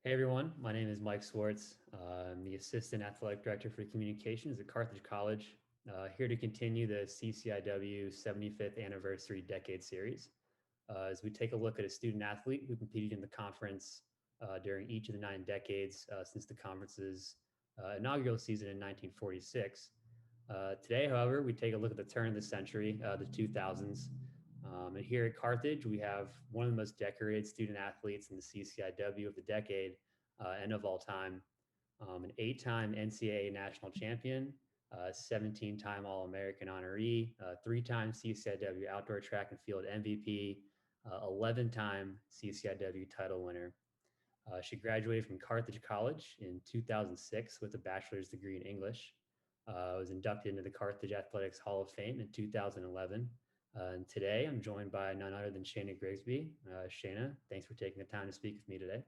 Hey everyone, my name is Mike Swartz. I'm the Assistant Athletic Director for Communications at Carthage College, here to continue the CCIW 75th Anniversary Decade Series as we take a look at a student athlete who competed in the conference during each of the 9 decades since the conference's inaugural season in 1946. Today, however, we take a look at the turn of the century, the 2000s. And here at Carthage, we have one of the most decorated student athletes in the CCIW of the decade and of all time, an 8-time NCAA national champion, 17-time All-American honoree, 3-time CCIW outdoor track and field MVP, 11-time CCIW title winner. She graduated from Carthage College in 2006 with a bachelor's degree in English. Was inducted into the Carthage Athletics Hall of Fame in 2011. And today I'm joined by none other than Shea'na Grigsby. Shea'na, thanks for taking the time to speak with me today.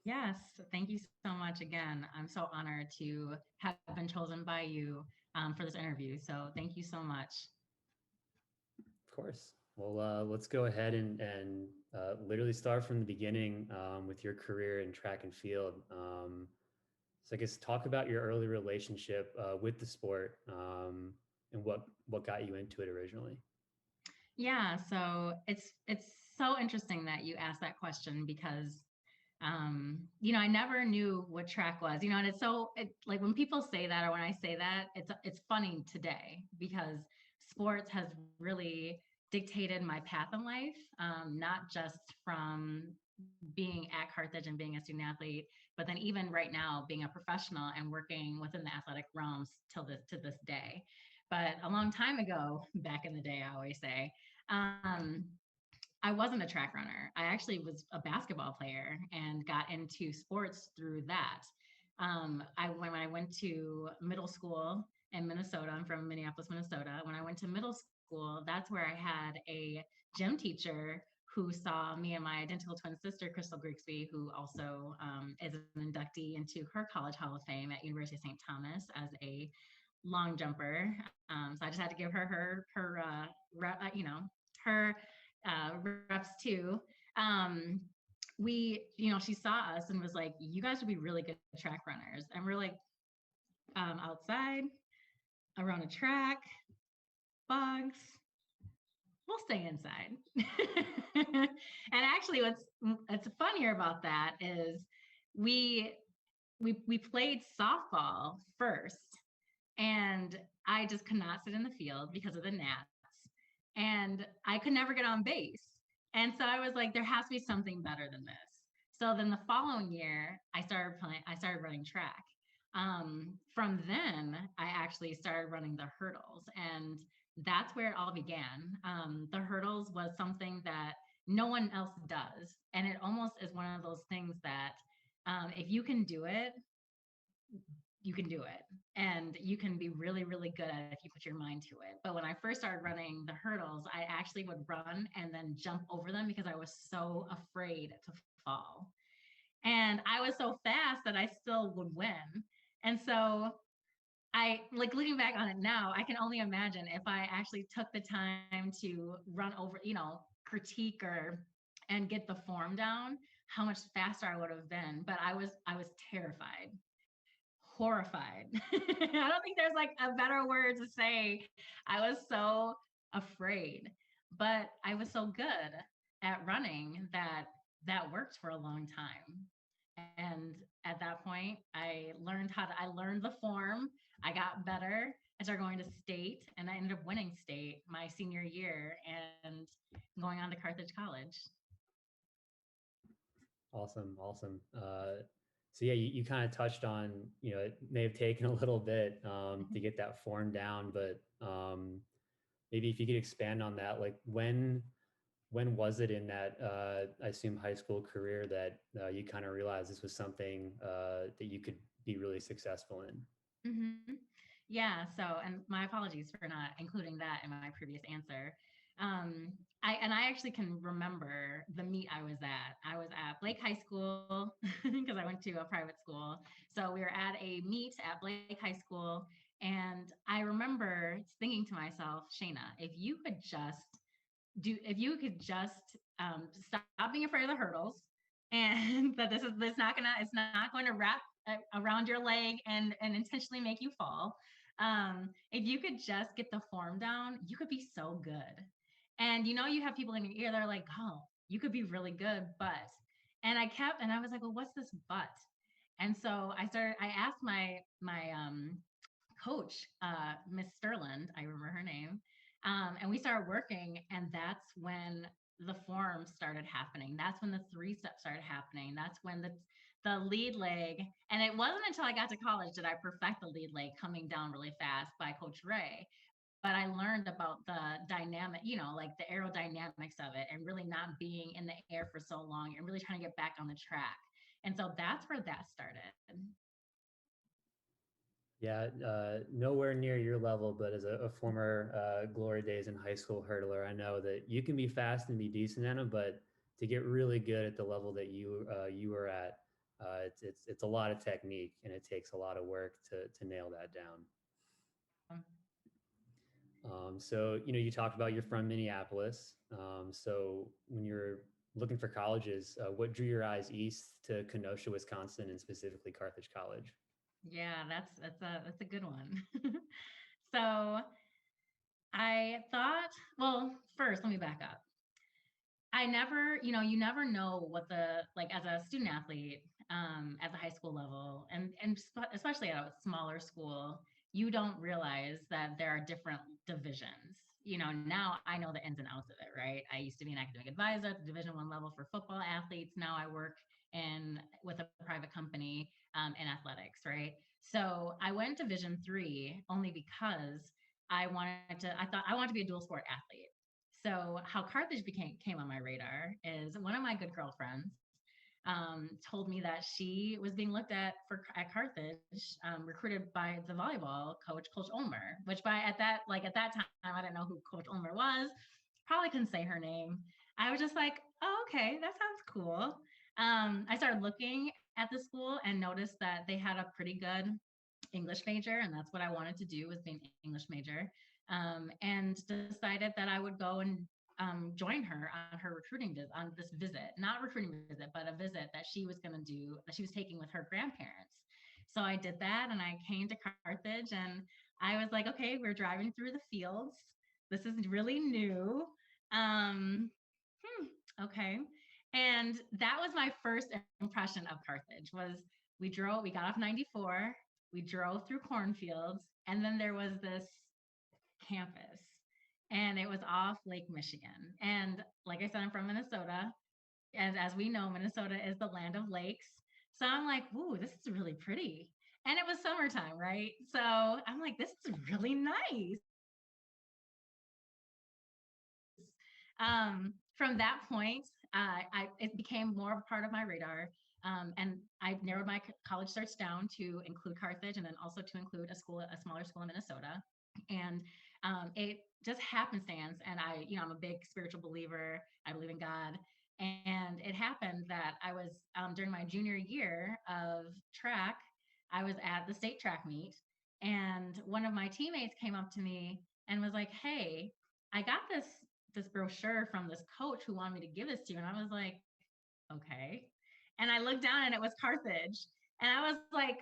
Yes, thank you so much again. I'm so honored to have been chosen by you for this interview. So thank you so much. Of course. Well, let's go ahead and literally start from the beginning with your career in track and field. So I guess talk about your early relationship with the sport and what got you into it originally. Yeah, so it's so interesting that you asked that question because I never knew what track was, and like when people say that or when I say that, it's funny today because sports has really dictated my path in life, not just from being at Carthage and being a student athlete, but then even right now being a professional and working within the athletic realms to this day. But a long time ago, back in the day, I always say, um, I wasn't a track runner. I actually was a basketball player and got into sports through that. When I went to middle school in Minnesota, I'm from Minneapolis, Minnesota. When I went to middle school, that's where I had a gym teacher who saw me and my identical twin sister, Crystal Grigsby, who also is an inductee into her college Hall of Fame at University of St. Thomas as a long jumper. So I just had to give her reps too. Um, she saw us and was like, "You guys would be really good track runners," and we're like, outside around a track, bugs. We'll stay inside. And actually, what's funnier about that is we we played softball first, and I just could not sit in the field because of the gnats, and I could never get on base. And so I was like, there has to be something better than this. So then the following year, I started running track. From then, I actually started running the hurdles, and that's where it all began. The hurdles was something that no one else does, and it almost is one of those things that if you can do it, you can do it, and you can be really really good at it if you put your mind to it. But when I first started running the hurdles, I actually would run and then jump over them because I was so afraid to fall, and I was so fast that I still would win. And so I like looking back on it now, I can only imagine if I actually took the time to run over, critique or and get the form down, how much faster I would have been. But I was terrified, horrified. I don't think there's like a better word to say. I was so afraid, but I was so good at running that that worked for a long time. And at that point, I learned the form. I got better. I started going to state, and I ended up winning state my senior year and going on to Carthage College. Awesome, awesome. So yeah, you kind of touched on, it may have taken a little bit to get that form down, but maybe if you could expand on that, like when was it in that I assume high school career that you kind of realized this was something that you could be really successful in? Mm-hmm. Yeah. So, and my apologies for not including that in my previous answer. Um, I actually can remember the meet I was at. I was at Blake High School because I went to a private school. So we were at a meet at Blake High School, and I remember thinking to myself, Shea'na, if you could just stop being afraid of the hurdles and that it's not going to wrap around your leg and intentionally make you fall. If you could just get the form down, you could be so good. And you have people in your ear that are like, oh, you could be really good, but, and I was like, well, what's this but? And so I asked my coach, Miss Sterland, I remember her name, and we started working, and that's when the form started happening. That's when the 3 steps started happening. That's when the lead leg, and it wasn't until I got to college did I perfect the lead leg coming down really fast by Coach Ray. But I learned about the dynamic, like the aerodynamics of it, and really not being in the air for so long and really trying to get back on the track. And so that's where that started. Yeah, nowhere near your level, but as a former glory days in high school hurdler, I know that you can be fast and be decent at them, but to get really good at the level that you were at, it's a lot of technique and it takes a lot of work to nail that down. Um, So you talked about you're from Minneapolis. So when you're looking for colleges, what drew your eyes east to Kenosha, Wisconsin, and specifically Carthage College? Yeah, that's a good one. So I thought, well, first let me back up. I never, you never know what like as a student athlete, at the high school level, and especially at a smaller school, you don't realize that there are different divisions. Now I know the ins and outs of it, right? I used to be an academic advisor at the Division 1 level for football athletes. Now I work in with a private company, in athletics, right? So I went Division 3 only because I thought I wanted to be a dual sport athlete. So how Carthage came on my radar is one of my good girlfriends, told me that she was being looked at Carthage, recruited by the volleyball coach, Coach Ulmer. Which at that time I didn't know who Coach Ulmer was. Probably couldn't say her name. I was just like, oh, okay, that sounds cool. I started looking at the school and noticed that they had a pretty good English major, and that's what I wanted to do was be an English major. And decided that I would go and join her on her on this visit, not recruiting visit, but a visit that she was going to do that she was taking with her grandparents. So I did that, and I came to Carthage, and I was like, okay, we're driving through the fields. This is really new. Um, okay. And that was my first impression of Carthage was we got off 94, we drove through cornfields, and then there was this campus, and it was off Lake Michigan. And like I said, I'm from Minnesota, and as we know, Minnesota is the land of lakes. So I'm like, ooh, this is really pretty. And it was summertime, right? So I'm like, this is really nice. From that point, it became more of a part of my radar. And I narrowed my college search down to include Carthage, and then also to include a smaller school in Minnesota. And it just happenstance. And I'm a big spiritual believer. I believe in God. And it happened that I was, during my junior year of track, I was at the state track meet, and one of my teammates came up to me and was like, "Hey, I got this brochure from this coach who wanted me to give this to you." And I was like, okay. And I looked down and it was Carthage. And I was like,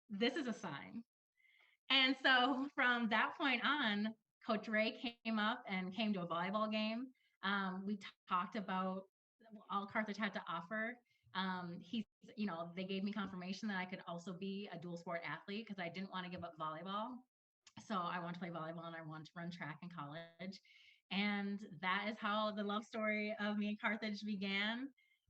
this is a sign. And so from that point on, Coach Ray came up and came to a volleyball game. We talked about all Carthage had to offer. They gave me confirmation that I could also be a dual sport athlete because I didn't want to give up volleyball. So I wanted to play volleyball and I wanted to run track in college. And that is how the love story of me and Carthage began.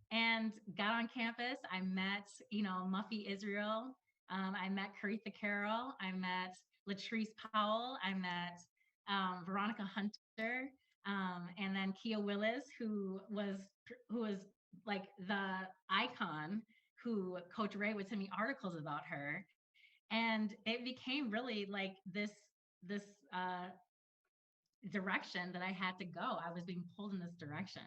And got on campus. I met, Muffy Israel. I met Caritha Carroll. I met Latrice Powell. I met Veronica Hunter. And then Kia Willis, who was like the icon, who Coach Ray would send me articles about her. And it became really like this uh, direction that I had to go. I was being pulled in this direction.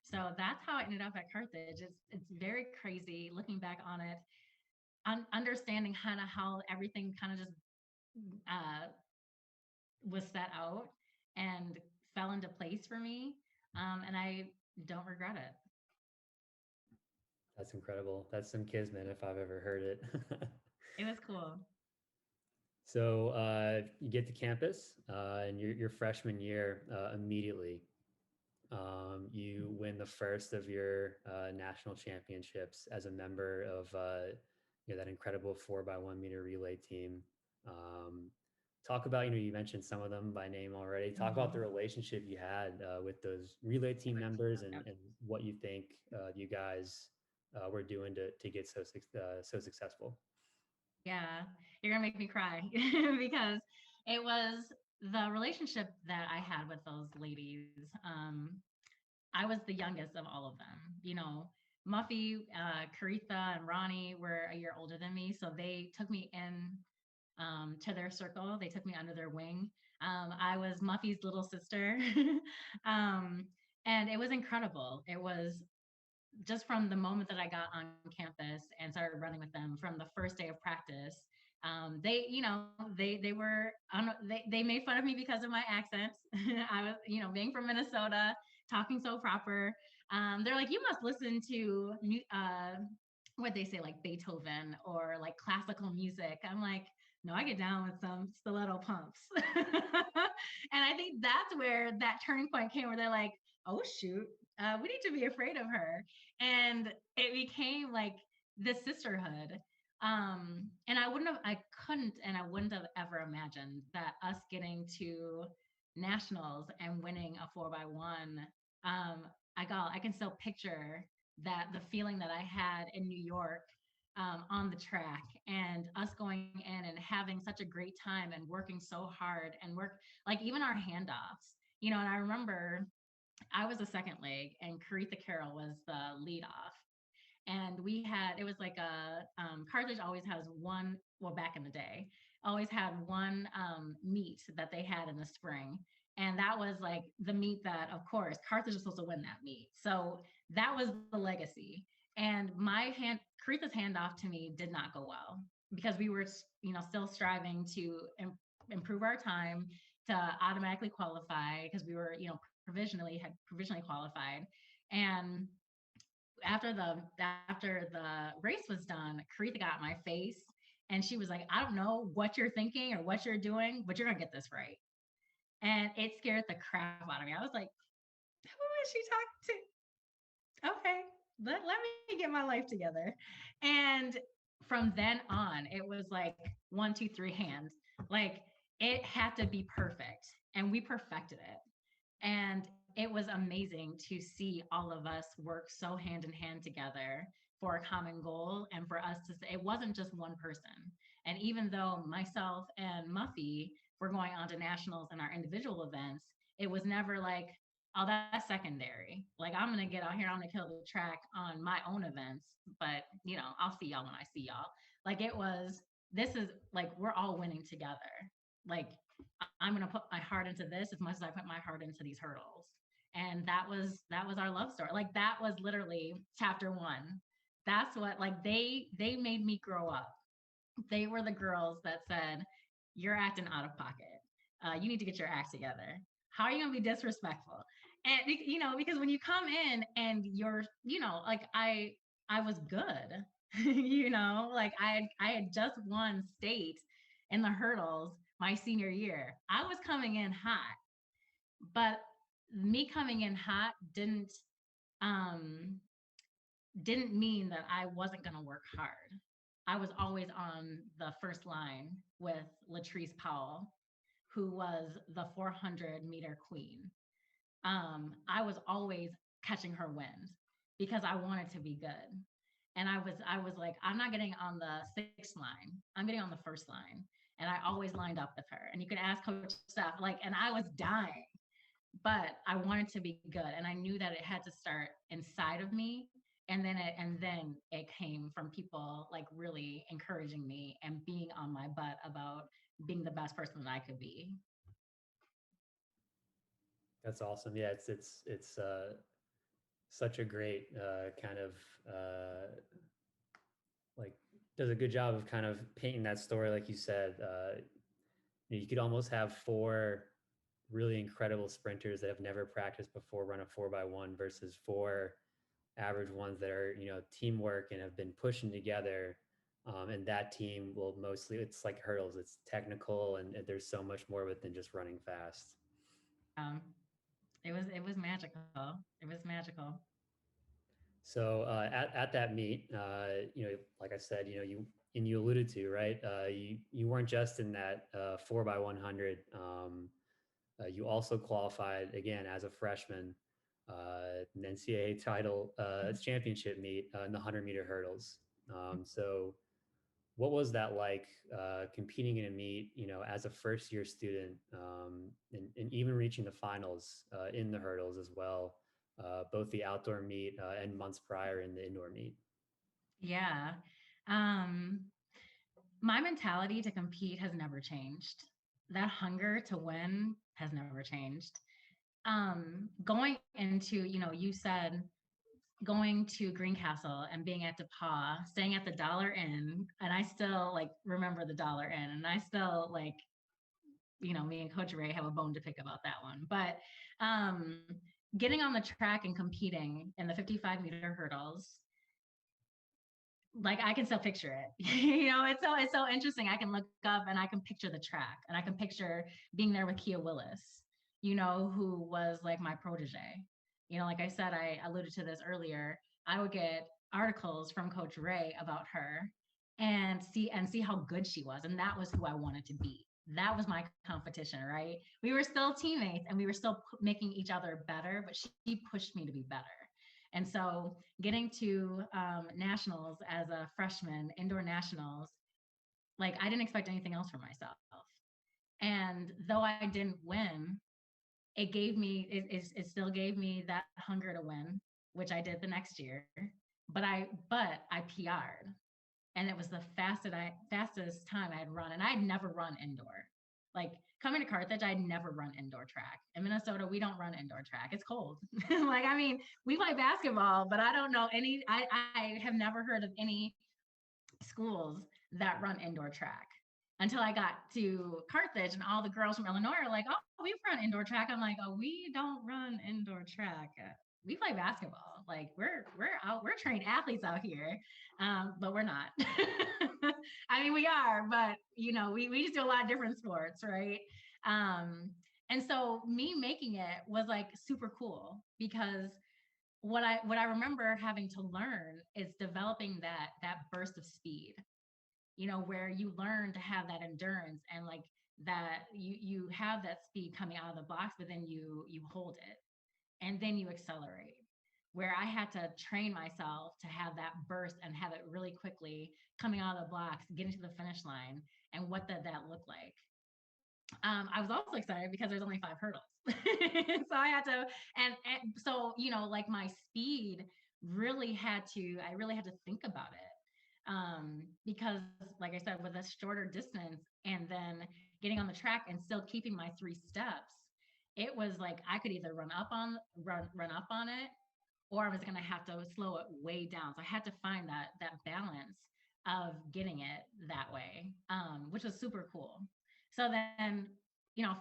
So that's how I ended up at Carthage. It's very crazy looking back on it, understanding kind of how everything kind of just uh, was set out and fell into place for me. And I don't regret it. That's incredible. That's some kismet if I've ever heard it. It was cool. So you get to campus and your freshman year immediately. You win the first of your national championships as a member of that incredible 4x1 meter relay team. Um, talk about, you mentioned some of them by name already. Talk about the Mhm. relationship you had with those relay team members and what you think you guys were doing to get so successful. Yeah, you're gonna make me cry because it was the relationship that I had with those ladies. I was the youngest of all of them. Muffy, Caritha, and Ronnie were a year older than me, so they took me in to their circle. They took me under their wing. I was Muffy's little sister, um, and it was incredible. It was just from the moment that I got on campus and started running with them from the first day of practice. They, they were, they made fun of me because of my accent. I was, being from Minnesota, talking so proper. They're like, you must listen to, what they say, like Beethoven or like classical music. I'm like, no, I get down with some stiletto pumps. And I think that's where that turning point came where they're like, oh, shoot, we need to be afraid of her. And it became like this sisterhood. And I couldn't, and I wouldn't have ever imagined that us getting to nationals and winning a 4x1. I can still picture that the feeling that I had in New York on the track and us going in and having such a great time and working so hard and work like even our handoffs, and I remember I was the second leg and Caritha Carroll was the lead off. And we had, it was like Carthage always has one, well, back in the day, always had one meet that they had in the spring. And that was like the meet that, of course, Carthage was supposed to win that meet. So that was the legacy. And Caritha's handoff to me did not go well because we were, still striving to improve our time to automatically qualify because we were, had provisionally qualified. And after the race was done, Caritha got in my face and she was like, I don't know what you're thinking or what you're doing, but you're gonna get this right. And it scared the crap out of me. I was like, who is she talking to? Okay, let me get my life together. And from then on, it was like 1, 2, 3 hands. Like it had to be perfect. And we perfected it. And it was amazing to see all of us work so hand in hand together for a common goal and for us to say it wasn't just one person. And even though myself and Muffy were going on to nationals in our individual events, it was never like, oh, that's secondary. Like I'm gonna get out here, I'm gonna kill the track on my own events, but I'll see y'all when I see y'all. Like it was, this is like we're all winning together. Like I'm going to put my heart into this as much as I put my heart into these hurdles. And that was our love story. Like that was literally chapter 1. That's what like they made me grow up. They were the girls that said, "You're acting out of pocket. You need to get your act together. How are you going to be disrespectful?" And because when you come in and you're, like I was good. Like I had just won state in the hurdles my senior year. I was coming in hot, but me coming in hot um didn't mean that I wasn't going to work hard. I was always on the first line with Latrice Powell, who was the 400-meter queen. I was always catching her wind because I wanted to be good. And I was like, I'm not getting on the sixth line. I'm getting on the first line. And I always lined up with her. And you can ask Coach Steph, like, and I was dying, but I wanted to be good. And I knew that it had to start inside of me. And then it came from people like really encouraging me and being on my butt about being the best person that I could be. That's awesome. Yeah, it's such a great kind of like does a good job of kind of painting that story, like you said. You could almost have four really incredible sprinters that have never practiced before run a 4x1 versus four average ones that are, teamwork and have been pushing together. And that team will mostly, it's like hurdles, it's technical, and there's so much more of it than just running fast. Um, it was magical. It was magical. So at that meet, like I said, you alluded to, right? You weren't just in that 4x100. You also qualified again as a freshman, an NCAA title championship meet in the 100-meter hurdles. So what was that like competing in a meet, as a first year student, and even reaching the finals in the hurdles as well, both the outdoor meet and months prior in the indoor meet? Yeah. Um, my mentality to compete has never changed. That hunger to win has never changed. Going into, you said going to Greencastle and being at DePaul, staying at the Dollar Inn, and I still like remember the Dollar Inn, and I still like, me and Coach Ray have a bone to pick about that one. But um, getting on the track and competing in the 55-meter hurdles, like I can still picture it. It's so interesting. I can look up and I can picture the track, and I can picture being there with Kia Willis, who was like my protege. Like I said, I alluded to this earlier. I would get articles from Coach Ray about her and see how good she was, and that was who I wanted to be. That was my competition, right? We were still teammates and we were still making each other better, but she pushed me to be better. And so getting to nationals as a freshman, indoor nationals, like I didn't expect anything else for myself. And though I didn't win, it still gave me that hunger to win, which I did the next year. But I PR'd, and it was the fastest time I had run, and I had never run indoor. Like coming to Carthage, I'd never run indoor track. In Minnesota, we don't run indoor track. It's cold. Like I mean, we play basketball, but I don't know any. I have never heard of any schools that run indoor track until I got to Carthage, and all the girls from Illinois are like, "Oh, we run indoor track." I'm like, "Oh, we don't run indoor track. We play basketball. Like we're trained athletes out here, but we're not." I mean, we are, but we just do a lot of different sports, right? Um, and so me making it was like super cool because what I remember having to learn is developing that burst of speed, where you learn to have that endurance and like that you have that speed coming out of the blocks, but then you hold it and then you accelerate. Where I had to train myself to have that burst and have it really quickly coming out of the blocks, getting to the finish line, and what did that look like? I was also excited because there's only 5 hurdles. So I had to, and so, like my speed I really had to think about it. Because like I said, with a shorter distance and then getting on the track and still keeping my 3 steps, it was like I could either run up on it, or I was going to have to slow it way down. So I had to find that balance of getting it that way, which was super cool. So then,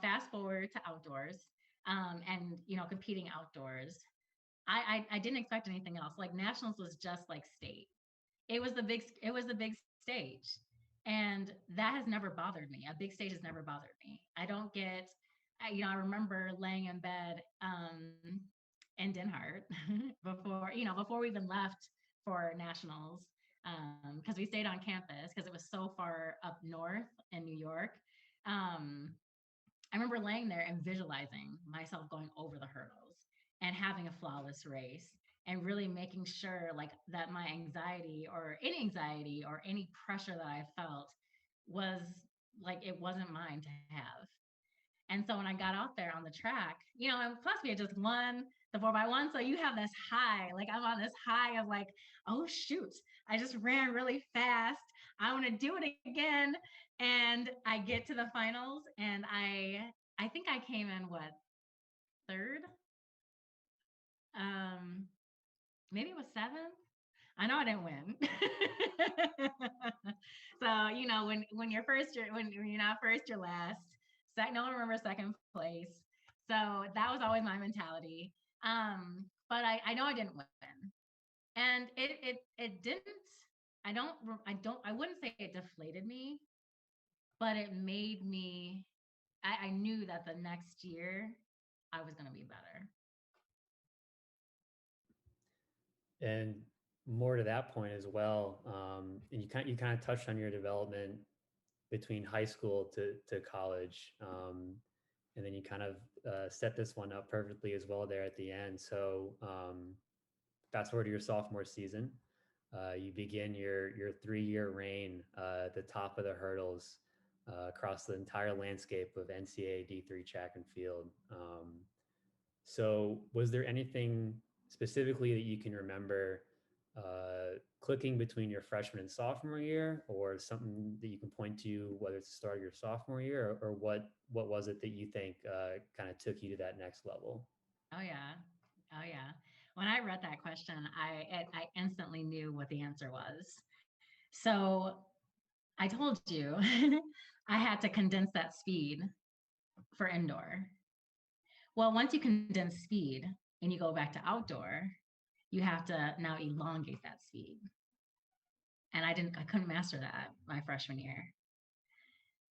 fast forward to outdoors, and competing outdoors. I didn't expect anything else. Like nationals was just like state. It was the big stage, and that has never bothered me. A big stage has never bothered me. I don't get. I remember laying in bed in Den Hart before we even left for nationals, because we stayed on campus because it was so far up north in New York. Um, I remember laying there and visualizing myself going over the hurdles and having a flawless race and really making sure like that my anxiety or any pressure that I felt was like it wasn't mine to have. And so when I got out there on the track, and plus we had just won the 4x1. So you have this high, like I'm on this high of like, oh shoot, I just ran really fast. I want to do it again. And I get to the finals, and I think I came in what, third? Um, Maybe it was seventh. I know I didn't win. So, when you're first, when you're not first, you're last. No one remembers second place. So that was always my mentality. But I know I didn't win. And it didn't, I wouldn't say it deflated me, but it made me, I knew that the next year I was going to be better. And more to that point as well, and you kind of touched on your development between high school to college, and then you kind of set this one up perfectly as well there at the end. So fast forward to your sophomore season, you begin your 3-year reign at the top of the hurdles across the entire landscape of NCAA D3 track and field. So, was there anything specifically that you can remember clicking between your freshman and sophomore year, or something that you can point to, whether it's the start of your sophomore year, or what was it that you think kind of took you to that next level? Oh yeah. Oh yeah. When I read that question, I instantly knew what the answer was. So I told you I had to condense that speed for indoor. Well, once you condense speed and you go back to outdoor, you have to now elongate that speed. And I couldn't master that my freshman year.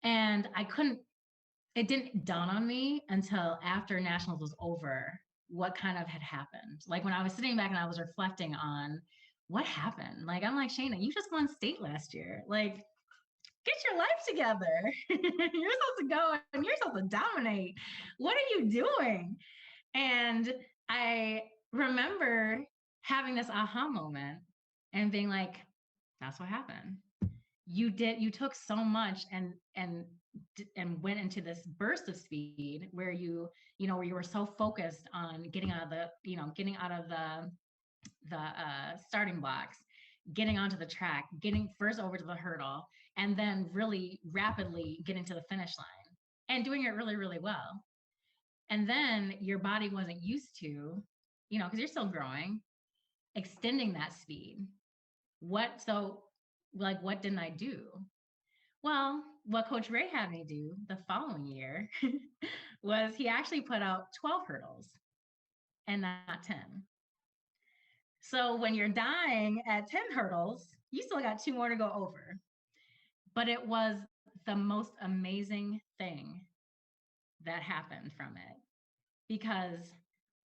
And it didn't dawn on me until after nationals was over what kind of had happened. Like when I was sitting back and I was reflecting on what happened. Like I'm like, Shea'na, you just won state last year. Like, get your life together. You're supposed to go and you're supposed to dominate. What are you doing? And I remember having this aha moment and being like, that's what happened. You took so much and went into this burst of speed where where you were so focused on getting out of the starting blocks, getting onto the track, getting first over to the hurdle, and then really rapidly getting to the finish line and doing it really, really well. And then your body wasn't used to, because you're still growing, extending that speed. What didn't I do? Well, what Coach Ray had me do the following year was he actually put out 12 hurdles and not 10. So when you're dying at 10 hurdles, you still got 2 more to go over. But it was the most amazing thing that happened from it, because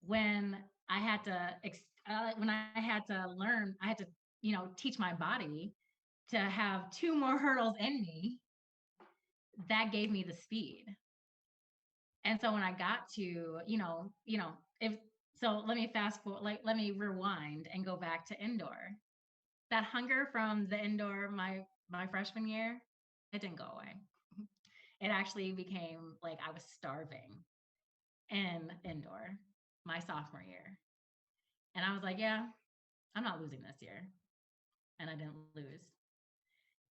when I had to learn, I had to, teach my body to have 2 more hurdles in me, that gave me the speed. And so when I got to, if so, let me fast forward, like let me rewind and go back to indoor. That hunger from the indoor my freshman year, it didn't go away. It actually became like I was starving in indoor my sophomore year. And I was like, yeah, I'm not losing this year. And I didn't lose.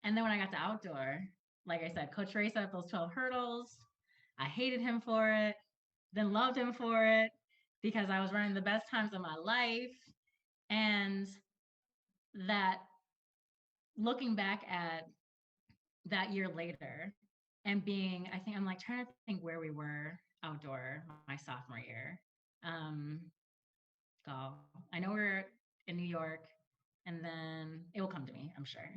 And then when I got to outdoor, like I said, Coach Ray set up those 12 hurdles. I hated him for it, then loved him for it because I was running the best times of my life. And that, looking back at that year later and I'm like trying to think where we were outdoor my sophomore year. Oh, I know we're in New York, and then it will come to me, I'm sure.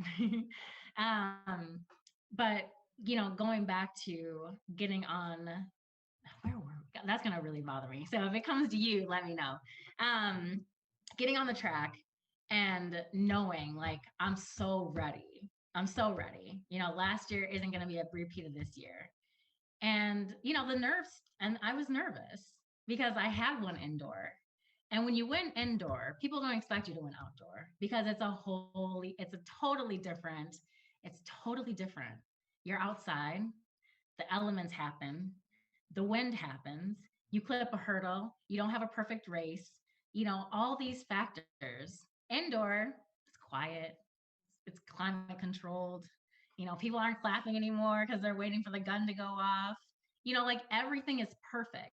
But going back to getting on, where were we? That's gonna really bother me. So if it comes to you, let me know. Getting on the track and knowing like I'm so ready. I'm so ready. Last year isn't gonna be a repeat of this year. And the nerves, and I was nervous because I had one indoor. And when you win indoor, people don't expect you to win outdoor because it's totally different. You're outside, the elements happen, the wind happens, you clip a hurdle, you don't have a perfect race, all these factors. Indoor, it's quiet, it's climate controlled. People aren't clapping anymore because they're waiting for the gun to go off. Like everything is perfect.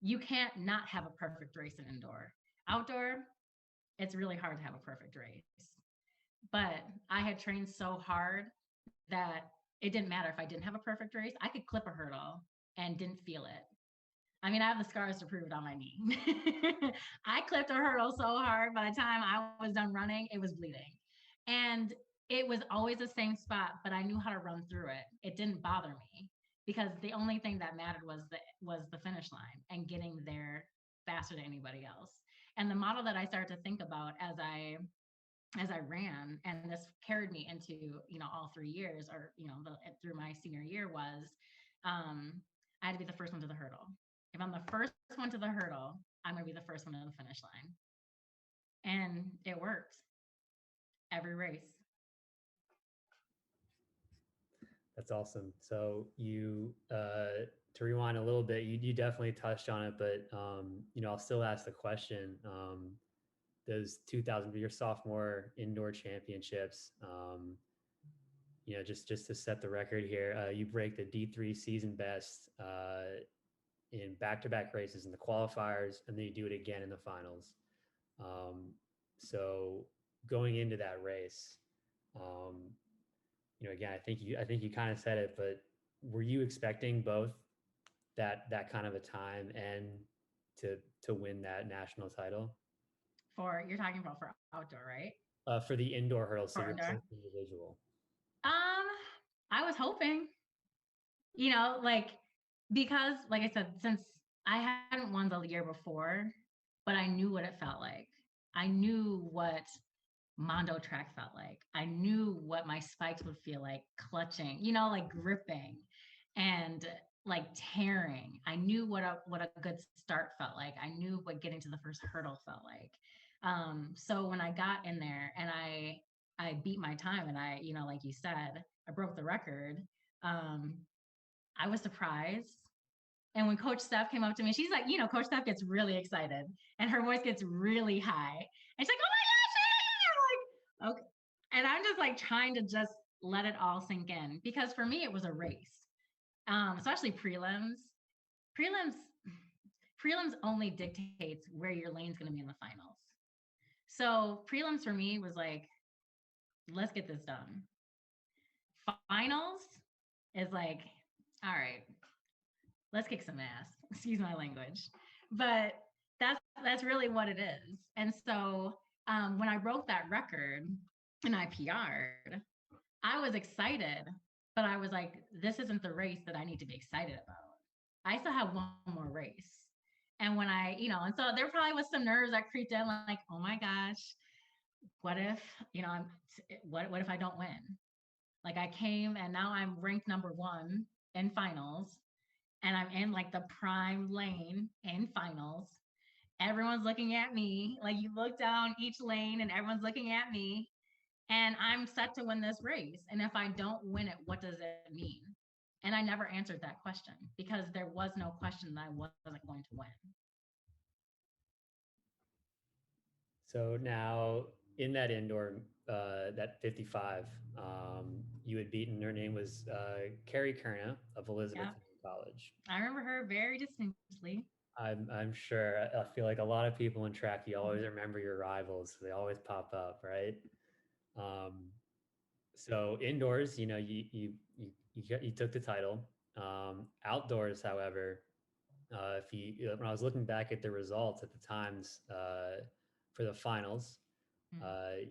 You can't not have a perfect race in indoor. Outdoor, it's really hard to have a perfect race. But I had trained so hard that it didn't matter if I didn't have a perfect race. I could clip a hurdle and didn't feel it. I mean, I have the scars to prove it on my knee. I clipped a hurdle so hard by the time I was done running, it was bleeding. And it was always the same spot, but I knew how to run through it. It didn't bother me because the only thing that mattered was the finish line and getting there faster than anybody else. And the model that I started to think about as I ran, and this carried me into, all 3 years, or, through my senior year, was I had to be the first one to the hurdle. If I'm the first one to the hurdle, I'm going to be the first one to the finish line. And it worked every race. That's awesome. So you, to rewind a little bit, you definitely touched on it, but I'll still ask the question. Those 2000, your sophomore indoor championships, just to set the record here, you break the D3 season best in back-to-back races in the qualifiers, and then you do it again in the finals. So going into that race, again, I think you kind of said it, but were you expecting both that kind of a time and to win that national title? You're talking about for outdoor, right? For the indoor hurdles, so For your indoor. individual. I was hoping, because, like I said, since I hadn't won the year before, but I knew what it felt like. I knew what Mondo track felt like. I knew what my spikes would feel like, clutching, like gripping and like tearing. I knew what a good start felt like. I knew what getting to the first hurdle felt like. So when I got in there and I beat my time, and I, like you said, I broke the record. I was surprised. And when Coach Steph came up to me, she's like, Coach Steph gets really excited and her voice gets really high. And she's like, oh my gosh, I'm like, okay. And I'm just like trying to just let it all sink in, because for me, it was a race, especially prelims. Prelims only dictates where your lane's going to be in the finals. So prelims for me was like, let's get this done. Finals is like, all right, let's kick some ass. Excuse my language. But that's really what it is. And so when I broke that record and I PR'd, I was excited, but I was like, this isn't the race that I need to be excited about. I still have one more race. And when and so there probably was some nerves that creeped in, like, oh my gosh, what if, what if I don't win? Like, I came and now I'm ranked number 1 in finals, and I'm in like the prime lane in finals. Everyone's looking at me. Like, you look down each lane and everyone's looking at me, and I'm set to win this race. And if I don't win it, what does it mean? And I never answered that question, because there was no question that I wasn't going to win. So now in that indoor, that 55, you had beaten, her name was Carrie Kerna of Elizabeth College. I remember her very distinctly. I'm sure. I feel like a lot of people in track, you always remember your rivals. They always pop up, right? So indoors, you took the title. Outdoors, however, when I was looking back at the results at the times for the finals,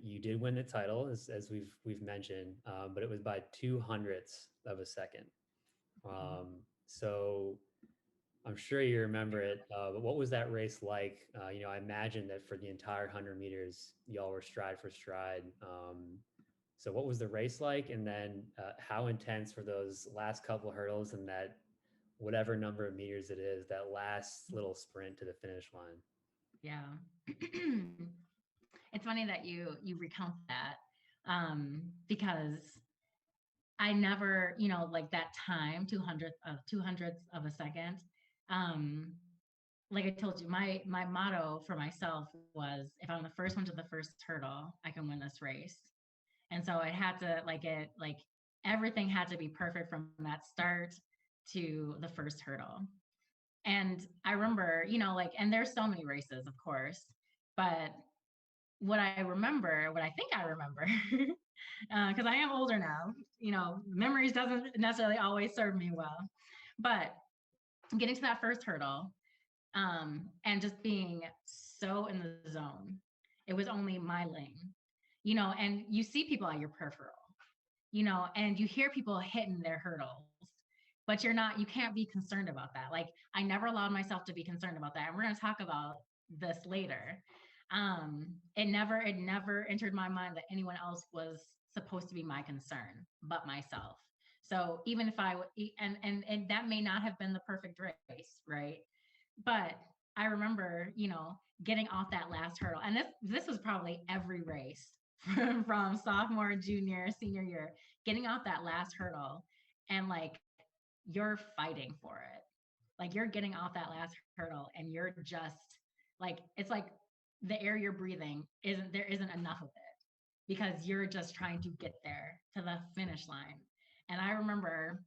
you did win the title, as we've mentioned, but it was by 200ths of a second. So I'm sure you remember it, but what was that race like? I imagine that for the entire 100 meters, y'all were stride for stride. So what was the race like? And then how intense were those last couple of hurdles and that whatever number of meters it is, that last little sprint to the finish line? Yeah. It's funny that you recount that, because I never, like that time, 200ths of a second. Like I told you, my motto for myself was, if I'm the first one to the first hurdle, I can win this race. And so it had to everything had to be perfect from that start to the first hurdle. And I remember, and there's so many races, of course, but what I think I remember, because I am older now, memories doesn't necessarily always serve me well, but getting to that first hurdle, and just being so in the zone. It was only my lane, and you see people at your peripheral, and you hear people hitting their hurdles, but you can't be concerned about that. Like, I never allowed myself to be concerned about that. And we're going to talk about this later. It never entered my mind that anyone else was supposed to be my concern but myself. So even if and that may not have been the perfect race, right? But I remember, getting off that last hurdle. And this was probably every race from sophomore, junior, senior year, getting off that last hurdle, and like, you're fighting for it. Like, you're getting off that last hurdle and you're just like, it's like the air you're breathing isn't enough of it, because you're just trying to get there to the finish line. And I remember,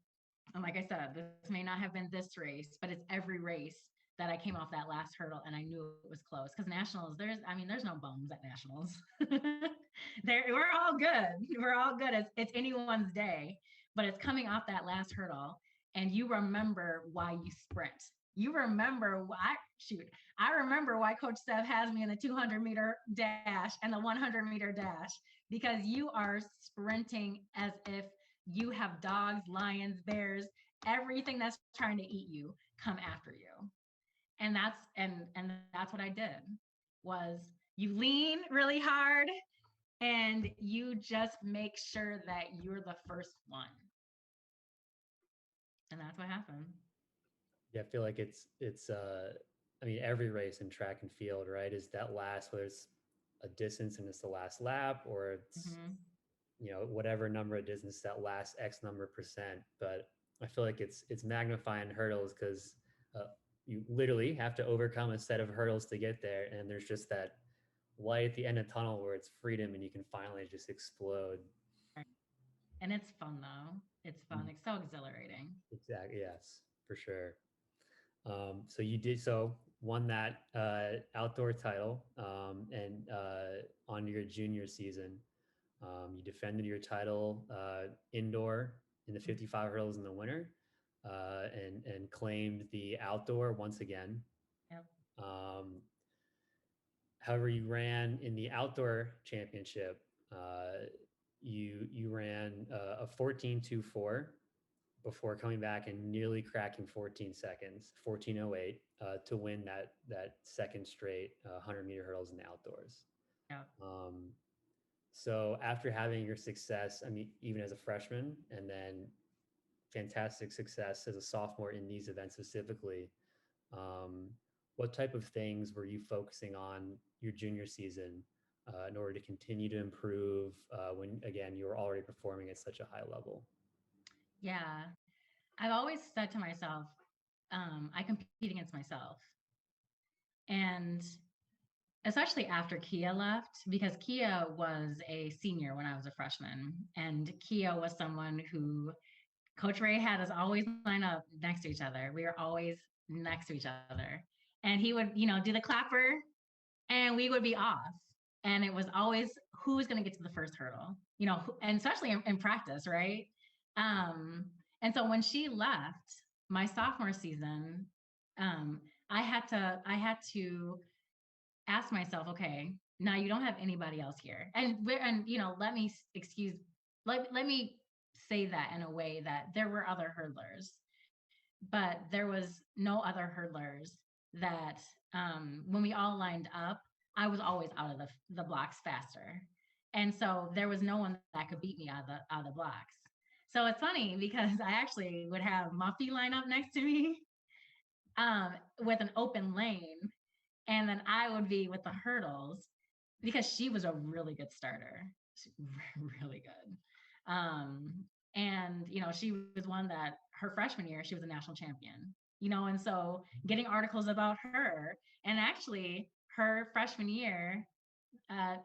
and like I said, this may not have been this race, but it's every race that I came off that last hurdle and I knew it was close. Because nationals, there's no bums at nationals. We're all good. We're all good. It's anyone's day, but it's coming off that last hurdle, and you remember why you sprint. You remember why. Shoot, I remember why Coach Steph has me in the 200-meter dash and the 100-meter dash, because you are sprinting as if you have dogs, lions, bears, everything that's trying to eat you come after you. And that's what I did. Was you lean really hard and you just make sure that you're the first one. And that's what happened. Yeah, I feel like it's I mean, every race in track and field, right, is that last, whether it's a distance and it's the last lap, or it's Mm-hmm. whatever number of distance, that last X number of percent. But I feel like it's magnifying hurdles, because you literally have to overcome a set of hurdles to get there, and there's just that light at the end of the tunnel where it's freedom and you can finally just explode. And it's fun though. It's fun. Mm. It's so exhilarating. Exactly. Yes, for sure. So you won that outdoor title, and on your junior season, you defended your title indoor in the 55 hurdles in the winter, and claimed the outdoor once again. Yep. However, you ran in the outdoor championship. You ran a 14.24 before coming back and nearly cracking 14 seconds, 14:08, to win that second straight 100-meter hurdles in the outdoors. Yep. So after having your success, I mean, even as a freshman, and then fantastic success as a sophomore in these events specifically, what type of things were you focusing on your junior season in order to continue to improve when, again, you were already performing at such a high level? Yeah. I've always said to myself, I compete against myself. And especially after Kia left, because Kia was a senior when I was a freshman. And Kia was someone who Coach Ray had us always line up next to each other. We were always next to each other. And he would, do the clapper, and we would be off. And it was always who's going to get to the first hurdle, and especially in practice, right? And so when she left my sophomore season, I had to ask myself, okay, now you don't have anybody else here, and let me let me say that in a way that there were other hurdlers, but there was no other hurdlers that when we all lined up, I was always out of the blocks faster. And so there was no one that could beat me out of the blocks. So it's funny because I actually would have Muffy line up next to me with an open lane. And then I would be with the hurdles because she was a really good starter. Really good. And, she was one that her freshman year, she was a national champion, and so getting articles about her, and actually her freshman year at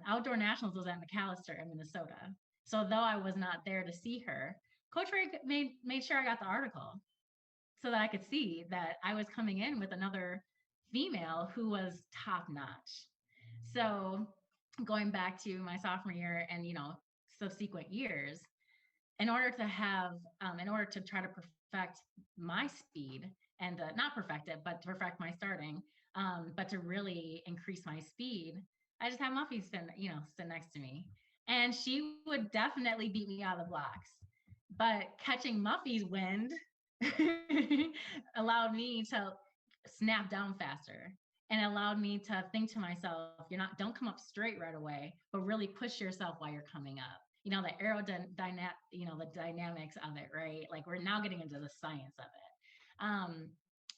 Outdoor Nationals was at McAllister in Minnesota. So though I was not there to see her, Coach Ray made sure I got the article so that I could see that I was coming in with another female who was top notch. So going back to my sophomore year and, subsequent years, in order to try to perfect my speed and not perfect it, but to perfect my starting. But to really increase my speed, I just had Muffy sit next to me, and she would definitely beat me out of the blocks. But catching Muffy's wind allowed me to snap down faster, and allowed me to think to myself, don't come up straight right away, but really push yourself while you're coming up. The the dynamics of it, right? Like, we're now getting into the science of it.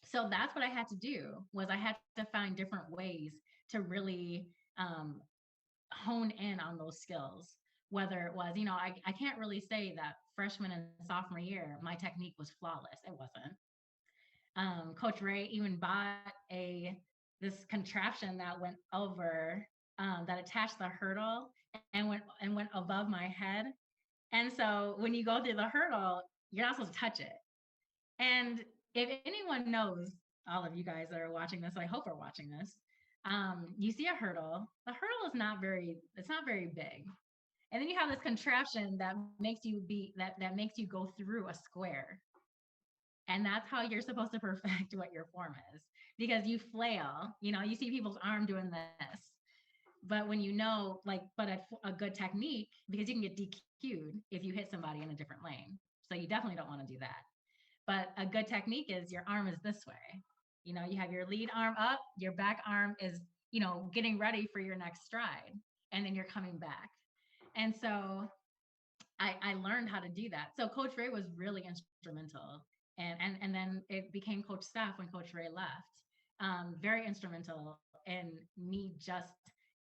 So that's what I had to do, was I had to find different ways to really hone in on those skills. Whether it was, I can't really say that freshman and sophomore year, my technique was flawless. It wasn't. Coach Ray even bought this contraption that went over, that attached the hurdle and went above my head. And so when you go through the hurdle, you're not supposed to touch it. And if anyone knows, all of you guys that are watching this, I hope are watching this, you see a hurdle. The hurdle is it's not very big. And then you have this contraption that makes that makes you go through a square. And that's how you're supposed to perfect what your form is, because you flail. You see people's arm doing this, but when a good technique, because you can get DQ'd if you hit somebody in a different lane. So you definitely don't want to do that. But a good technique is your arm is this way. You have your lead arm up, your back arm is, getting ready for your next stride, and then you're coming back. And so I learned how to do that. So Coach Ray was really instrumental. And then it became Coach Staff when Coach Ray left. Very instrumental in me just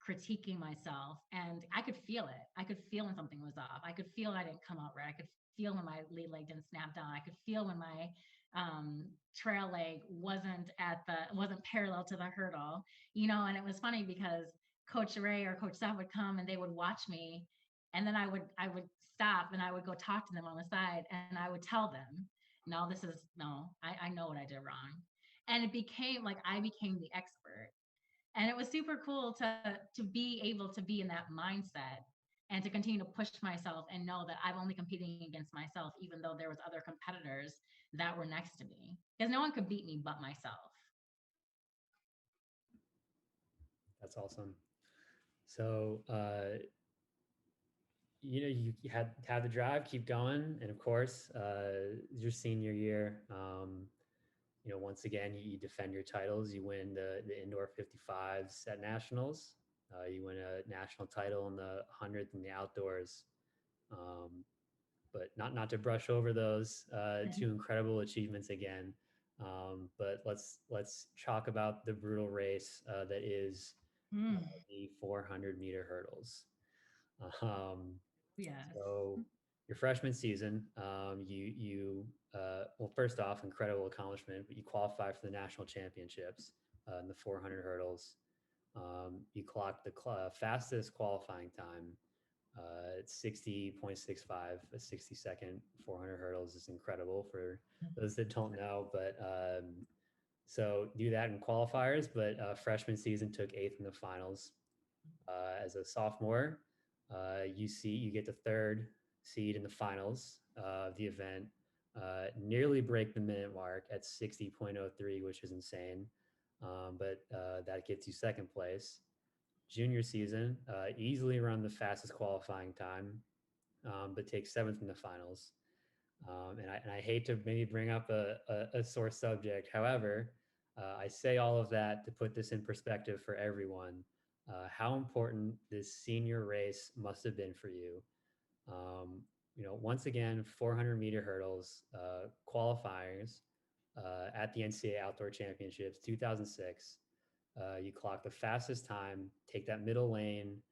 critiquing myself. And I could feel it. I could feel when something was off. I could feel I didn't come out right. I could feel when my lead leg didn't snap down. I could feel when my trail leg wasn't parallel to the hurdle. And it was funny because Coach Ray or Coach Staff would come and they would watch me, and then I would stop and I would go talk to them on the side, and I would tell them, I know what I did wrong. And it became like I became the expert. And it was super cool to be able to be in that mindset and to continue to push myself and know that I'm only competing against myself, even though there was other competitors that were next to me, because no one could beat me but myself. That's awesome. So, you had to have the drive, keep going. And of course, your senior year, once again, you defend your titles. You win the indoor 55s at nationals. You win a national title in the 100th in the outdoors. But not to brush over those two incredible achievements again. But let's talk about the brutal race that is the 400-meter hurdles. Yes. So your freshman season, well, first off, incredible accomplishment, but you qualify for the national championships in the 400 hurdles. You clocked the fastest qualifying time. It's 60.65, a 60-second 400 hurdles is incredible for those that don't know. But so do that in qualifiers, but freshman season took 8th in the finals. As a sophomore, you get the 3rd seed in the finals of the event, nearly break the minute mark at 60.03, which is insane. But that gets you 2nd place. Junior season, easily run the fastest qualifying time, but take 7th in the finals. And I hate to maybe bring up a sore subject. However, I say all of that to put this in perspective for everyone. How important this senior race must have been for you. Once again, 400-meter hurdles, qualifiers at the NCAA Outdoor Championships 2006. You clock the fastest time, take that middle lane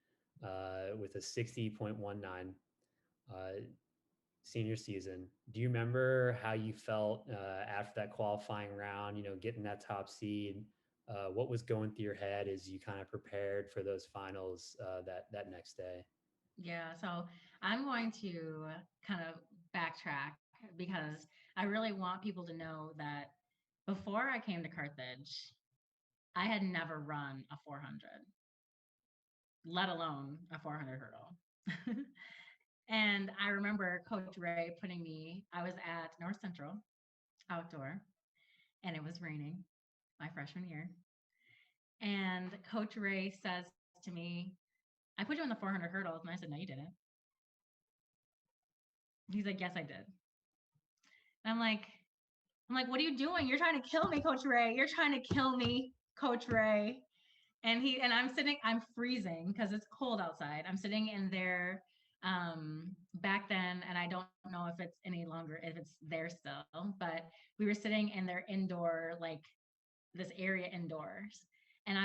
with a 60.19 senior season. Do you remember how you felt after that qualifying round, getting that top seed? What was going through your head as you kind of prepared for those finals that next day? Yeah, so I'm going to kind of backtrack, because I really want people to know that before I came to Carthage, I had never run a 400, let alone a 400 hurdle. And I remember Coach Ray I was at North Central Outdoor, and it was raining my freshman year. And Coach Ray says to me, I put you on the 400 hurdles. And I said, no, you didn't. He's like, yes, I did. And I'm like, what are you doing? You're trying to kill me, Coach Ray. You're trying to kill me, Coach Ray. And I'm freezing because it's cold outside. I'm sitting in there back then, and I don't know if it's any longer, if it's there still, but we were sitting in their indoor, like this area indoors. And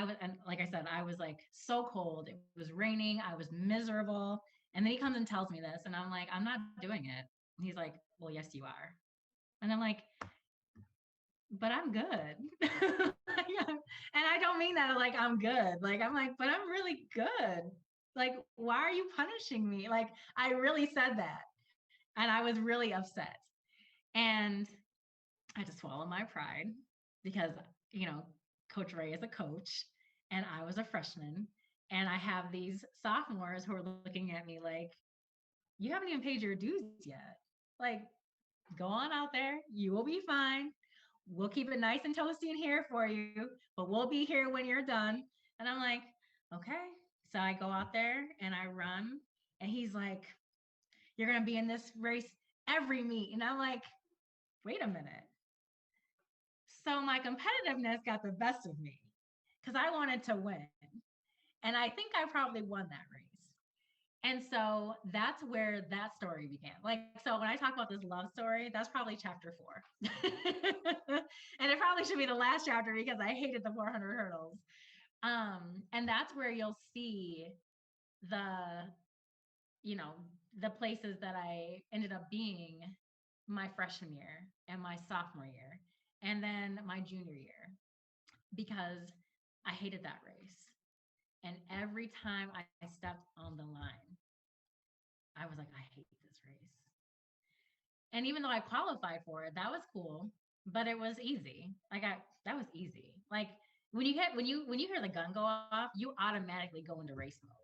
like I said, I was like so cold. It was raining. I was miserable. And then he comes and tells me this, and I'm like, I'm not doing it. And he's like, well, yes, you are. And I'm like, but I'm good. And I don't mean that like I'm good. Like, I'm like, but I'm really good. Like, why are you punishing me? Like, I really said that. And I was really upset. And I had to swallow my pride because, Coach Ray is a coach and I was a freshman. And I have these sophomores who are looking at me like, you haven't even paid your dues yet. Like, go on out there. You will be fine. We'll keep it nice and toasty in here for you, but we'll be here when you're done. And I'm like, okay. So I go out there and I run. And he's like, you're going to be in this race every meet. And I'm like, wait a minute. So my competitiveness got the best of me because I wanted to win. And I think I probably won that race. And so that's where that story began. Like, so when I talk about this love story, that's probably chapter 4. And it probably should be the last chapter because I hated the 400 hurdles. And that's where you'll see the places that I ended up being my freshman year and my sophomore year and then my junior year, because I hated that race. And every time I stepped on the line, I was like, I hate this race. And even though I qualified for it, that was cool, but it was easy. That was easy. Like when you hear the gun go off, you automatically go into race mode.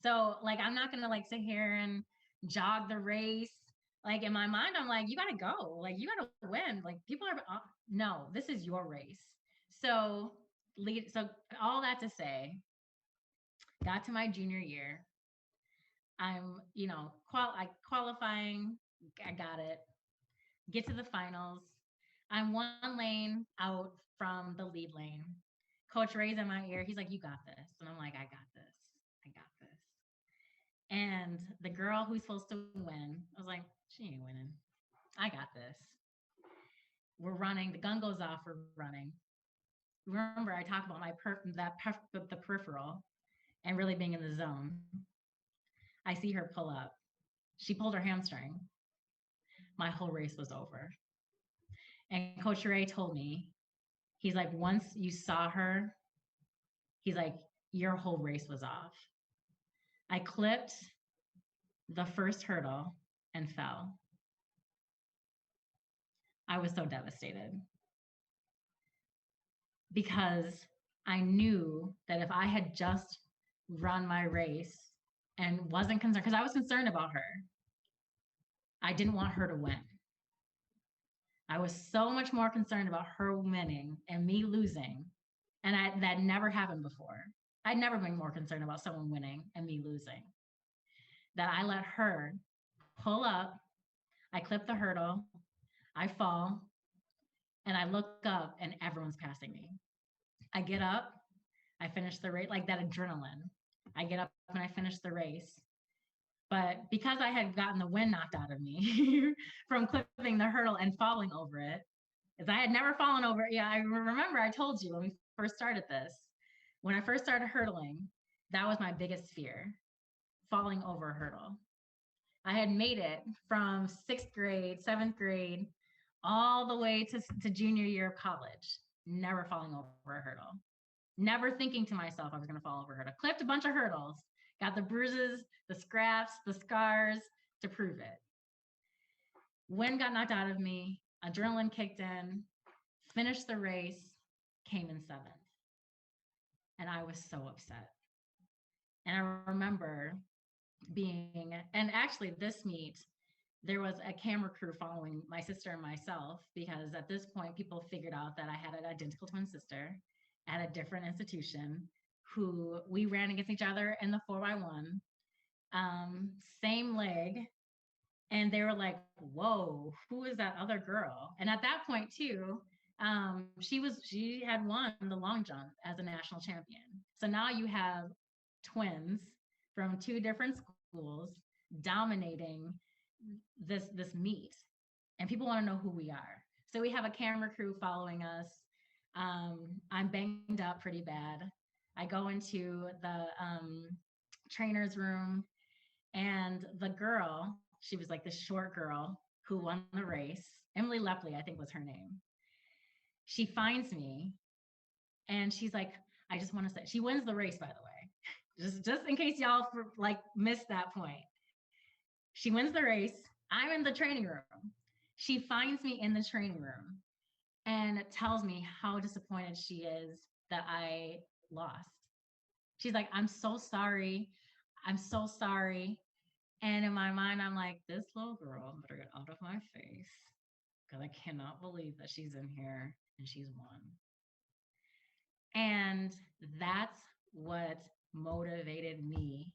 So like, I'm not going to like sit here and jog the race. Like in my mind, I'm like, you got to go, like you got to win. Like people are, no, this is your race. So all that to say, got to my junior year. I'm, qualifying. I got it. Get to the finals. I'm one lane out from the lead lane. Coach Ray's in my ear. He's like, you got this. And I'm like, I got this. I got this. And the girl who's supposed to win, I was like, she ain't winning. I got this. We're running. The gun goes off. We're running. Remember, I talked about the peripheral and really being in the zone. I see her pull up. She pulled her hamstring. My whole race was over. And Coach Ray told me, he's like, once you saw her, he's like, your whole race was off. I clipped the first hurdle and fell. I was so devastated because I knew that if I had just run my race and wasn't concerned, because I was concerned about her, I didn't want her to win. I was so much more concerned about her winning and me losing. And that never happened before. I'd never been more concerned about someone winning and me losing. That I let her pull up, I clip the hurdle, I fall, and I look up and everyone's passing me. I get up, I finish the race, like that adrenaline. I get up and I finish the race. But because I had gotten the wind knocked out of me from clipping the hurdle and falling over it, because I had never fallen over it. Yeah, I remember I told you when we first started this, when I first started hurdling, that was my biggest fear, falling over a hurdle. I had made it from 6th grade, 7th grade, all the way to junior year of college, never falling over a hurdle. Never thinking to myself I was going to fall over a hurdle. Clipped a bunch of hurdles, got the bruises, the scraps, the scars to prove it. Wind got knocked out of me, adrenaline kicked in, finished the race, came in 7th. And I was so upset. And I remember and actually this meet, there was a camera crew following my sister and myself, because at this point, people figured out that I had an identical twin sister at a different institution who we ran against each other in the 4x1, same leg. And they were like, whoa, who is that other girl? And at that point, too, she had won the long jump as a national champion. So now you have twins from two different schools dominating this meet, and people want to know who we are. So we have a camera crew following us. I'm banged up pretty bad. I go into the trainer's room, and the girl, she was like the short girl who won the race. Emily Lepley, I think was her name. She finds me and she's like, I just want to say, she wins the race, by the way. Just in case y'all like missed that point. She wins the race. I'm in the training room. She finds me in the training room and tells me how disappointed she is that I lost. She's like, I'm so sorry. I'm so sorry. And in my mind, I'm like, this little girl better get out of my face, because I cannot believe that she's in here and she's won. And that's what motivated me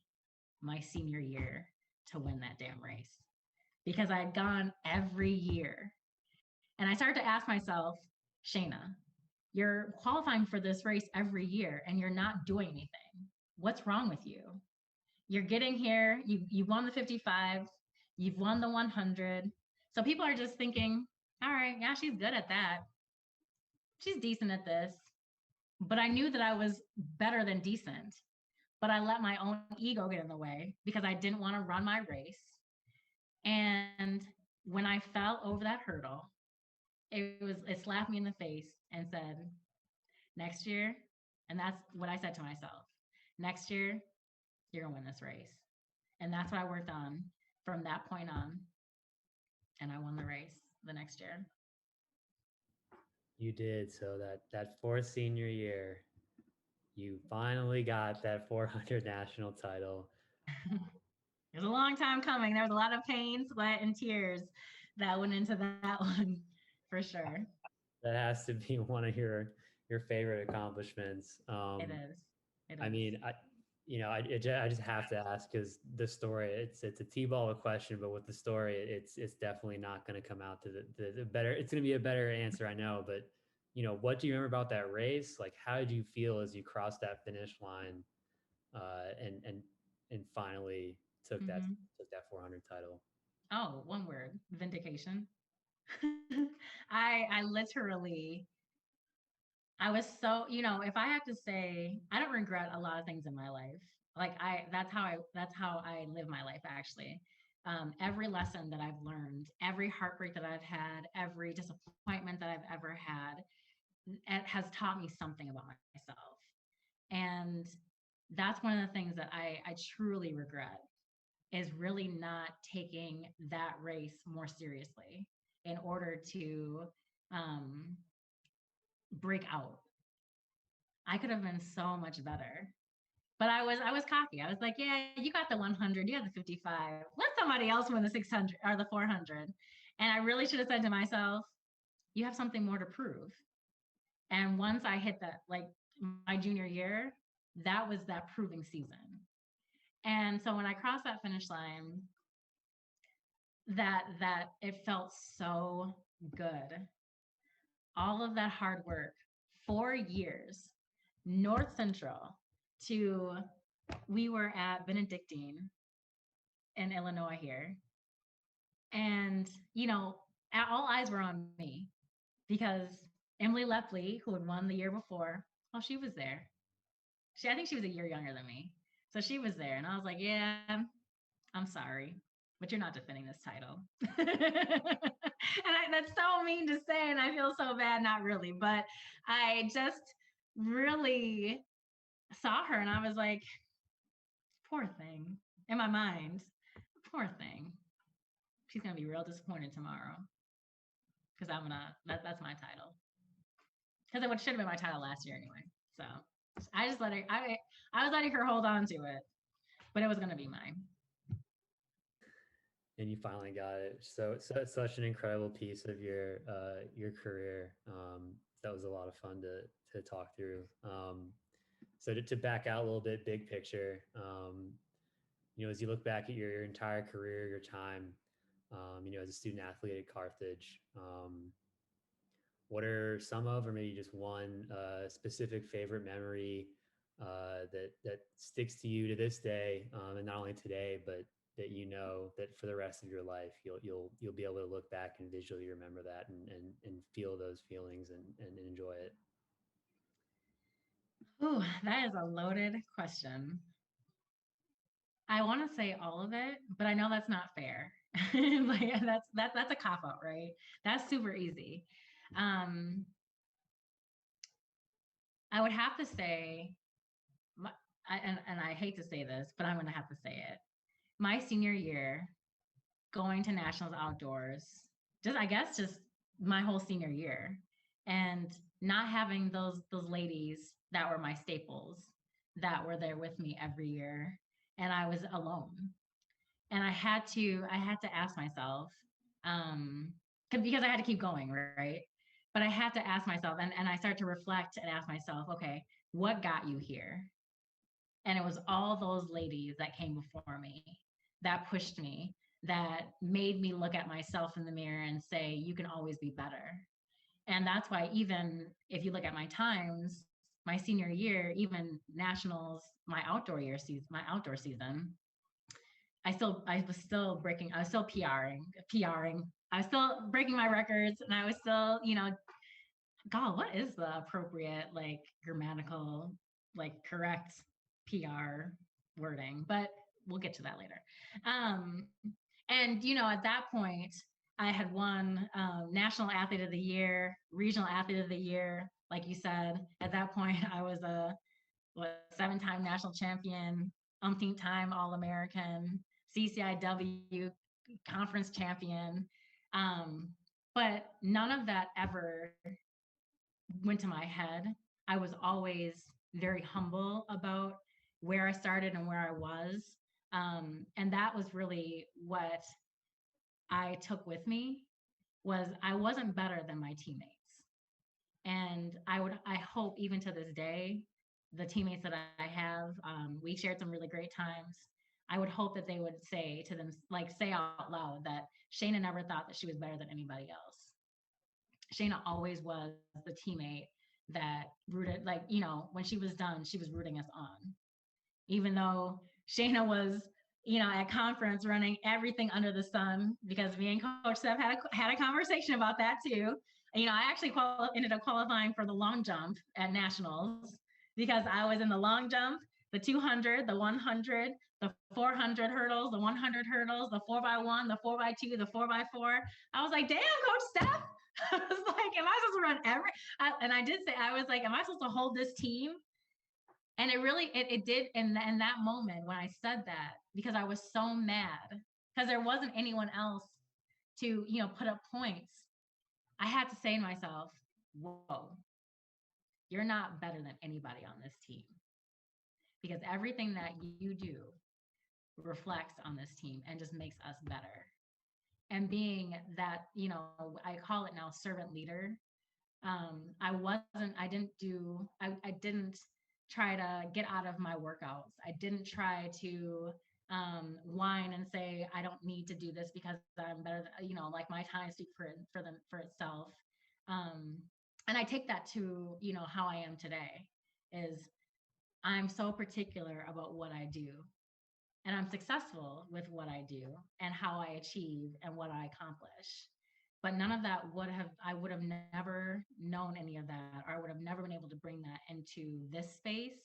my senior year to win that damn race, because I had gone every year. And I started to ask myself, Shea'na, you're qualifying for this race every year and you're not doing anything. What's wrong with you? You're getting here, you won the 55, you've won the 100. So people are just thinking, all right, yeah, she's good at that. She's decent at this. But I knew that I was better than decent. But I let my own ego get in the way because I didn't want to run my race. And when I fell over that hurdle, it slapped me in the face and said, next year, and that's what I said to myself, next year, you're gonna win this race. And that's what I worked on from that point on. And I won the race the next year. You did. So that fourth senior year, you finally got that 400 national title. It was a long time coming. There was a lot of pain, sweat, and tears that went into that one, for sure. That has to be one of your favorite accomplishments. It is. It is. I mean, I just have to ask, because the story, it's a T-ball question, but with the story, it's definitely not going to come out to the better. It's going to be a better answer, I know. But what do you remember about that race? Like, how did you feel as you crossed that finish line, and finally took that 400 title? Oh, one word: vindication. I literally, I was so, if I have to say, I don't regret a lot of things in my life. Like that's how I live my life, actually. Every lesson that I've learned, every heartbreak that I've had, every disappointment that I've ever had, it has taught me something about myself. And that's one of the things that I truly regret, is really not taking that race more seriously in order to break out. I could have been so much better. But I was cocky. I was like, yeah, you got the 100, you got the 55. Let somebody else win the 600 or the 400. And I really should have said to myself, you have something more to prove. And once I hit that, like my junior year, that was that proving season. And so when I crossed that finish line, that it felt so good. All of that hard work, 4 years, North Central to, we were at Benedictine in Illinois here. And, all eyes were on me, because Emily Lepley, who had won the year before, well, she was there. I think she was a year younger than me. So she was there. And I was like, yeah, I'm sorry, but you're not defending this title. And that's so mean to say, and I feel so bad, not really, but I just really saw her and I was like, poor thing, in my mind, poor thing. She's going to be real disappointed tomorrow, because that's my title. Because it should have been my title last year anyway. So I just let her, I was letting her hold on to it, but it was going to be mine. and you finally got it. So it's such an incredible piece of your career. That was a lot of fun to talk through. So to back out a little bit, big picture, as you look back at your entire career, your time, as a student athlete at Carthage, what are some of, or maybe just one specific favorite memory that sticks to you to this day, and not only today, but that that for the rest of your life you'll be able to look back and visually remember that and feel those feelings and enjoy it. Ooh, that is a loaded question. I want to say all of it, but I know that's not fair. Like that's a cop out, right? That's super easy. Um, I would have to say, my, and I hate to say this, but I'm going to have to say it. My senior year, going to nationals outdoors, just my whole senior year, and not having those ladies that were my staples that were there with me every year, and I was alone. And I had to ask myself, um, because I had to keep going, right? But I had to ask myself, and I started to reflect and ask myself, okay, what got you here? And it was all those ladies that came before me, that pushed me, that made me look at myself in the mirror and say, you can always be better. And that's why, even if you look at my times, my senior year, even nationals, my outdoor season, I was still breaking, I was still PRing. I was still breaking my records, and I was still, God, what is the appropriate, like, grammatical, like, correct PR wording? But we'll get to that later. Um, and, at that point, I had won National Athlete of the Year, Regional Athlete of the Year. Like you said, at that point, I was a 7-time national champion, umpteenth time All American, CCIW conference champion. Um, but none of that ever went to my head. I was always very humble about where I started and where I was. And that was really what I took with me, was I wasn't better than my teammates. And I hope even to this day, the teammates that I have, we shared some really great times. I would hope that they would say to them, like, say out loud that Shea'na never thought that she was better than anybody else. Shea'na always was the teammate that rooted, like, when she was done, she was rooting us on. Even though Shea'na was, at conference running everything under the sun, because me and Coach Steph had a conversation about that too. I actually ended up qualifying for the long jump at nationals, because I was in the long jump, the 200, the 100, the 400 hurdles, the 100 hurdles, the 4x1, the 4x2, the 4x4. I was like, damn, Coach Steph. I was like, am I supposed to run and I did say, I was like, am I supposed to hold this team? And it did in that moment when I said that, because I was so mad, because there wasn't anyone else to, put up points. I had to say to myself, whoa, you're not better than anybody on this team, because everything that you do reflects on this team and just makes us better. And being that, I call it now servant leader. I didn't try to get out of my workouts. I didn't try to whine and say, I don't need to do this because I'm better, like, my time speaks for itself. And I take that to, how I am today, is I'm so particular about what I do, and I'm successful with what I do and how I achieve and what I accomplish. But none of that I would have never known any of that, or I would have never been able to bring that into this space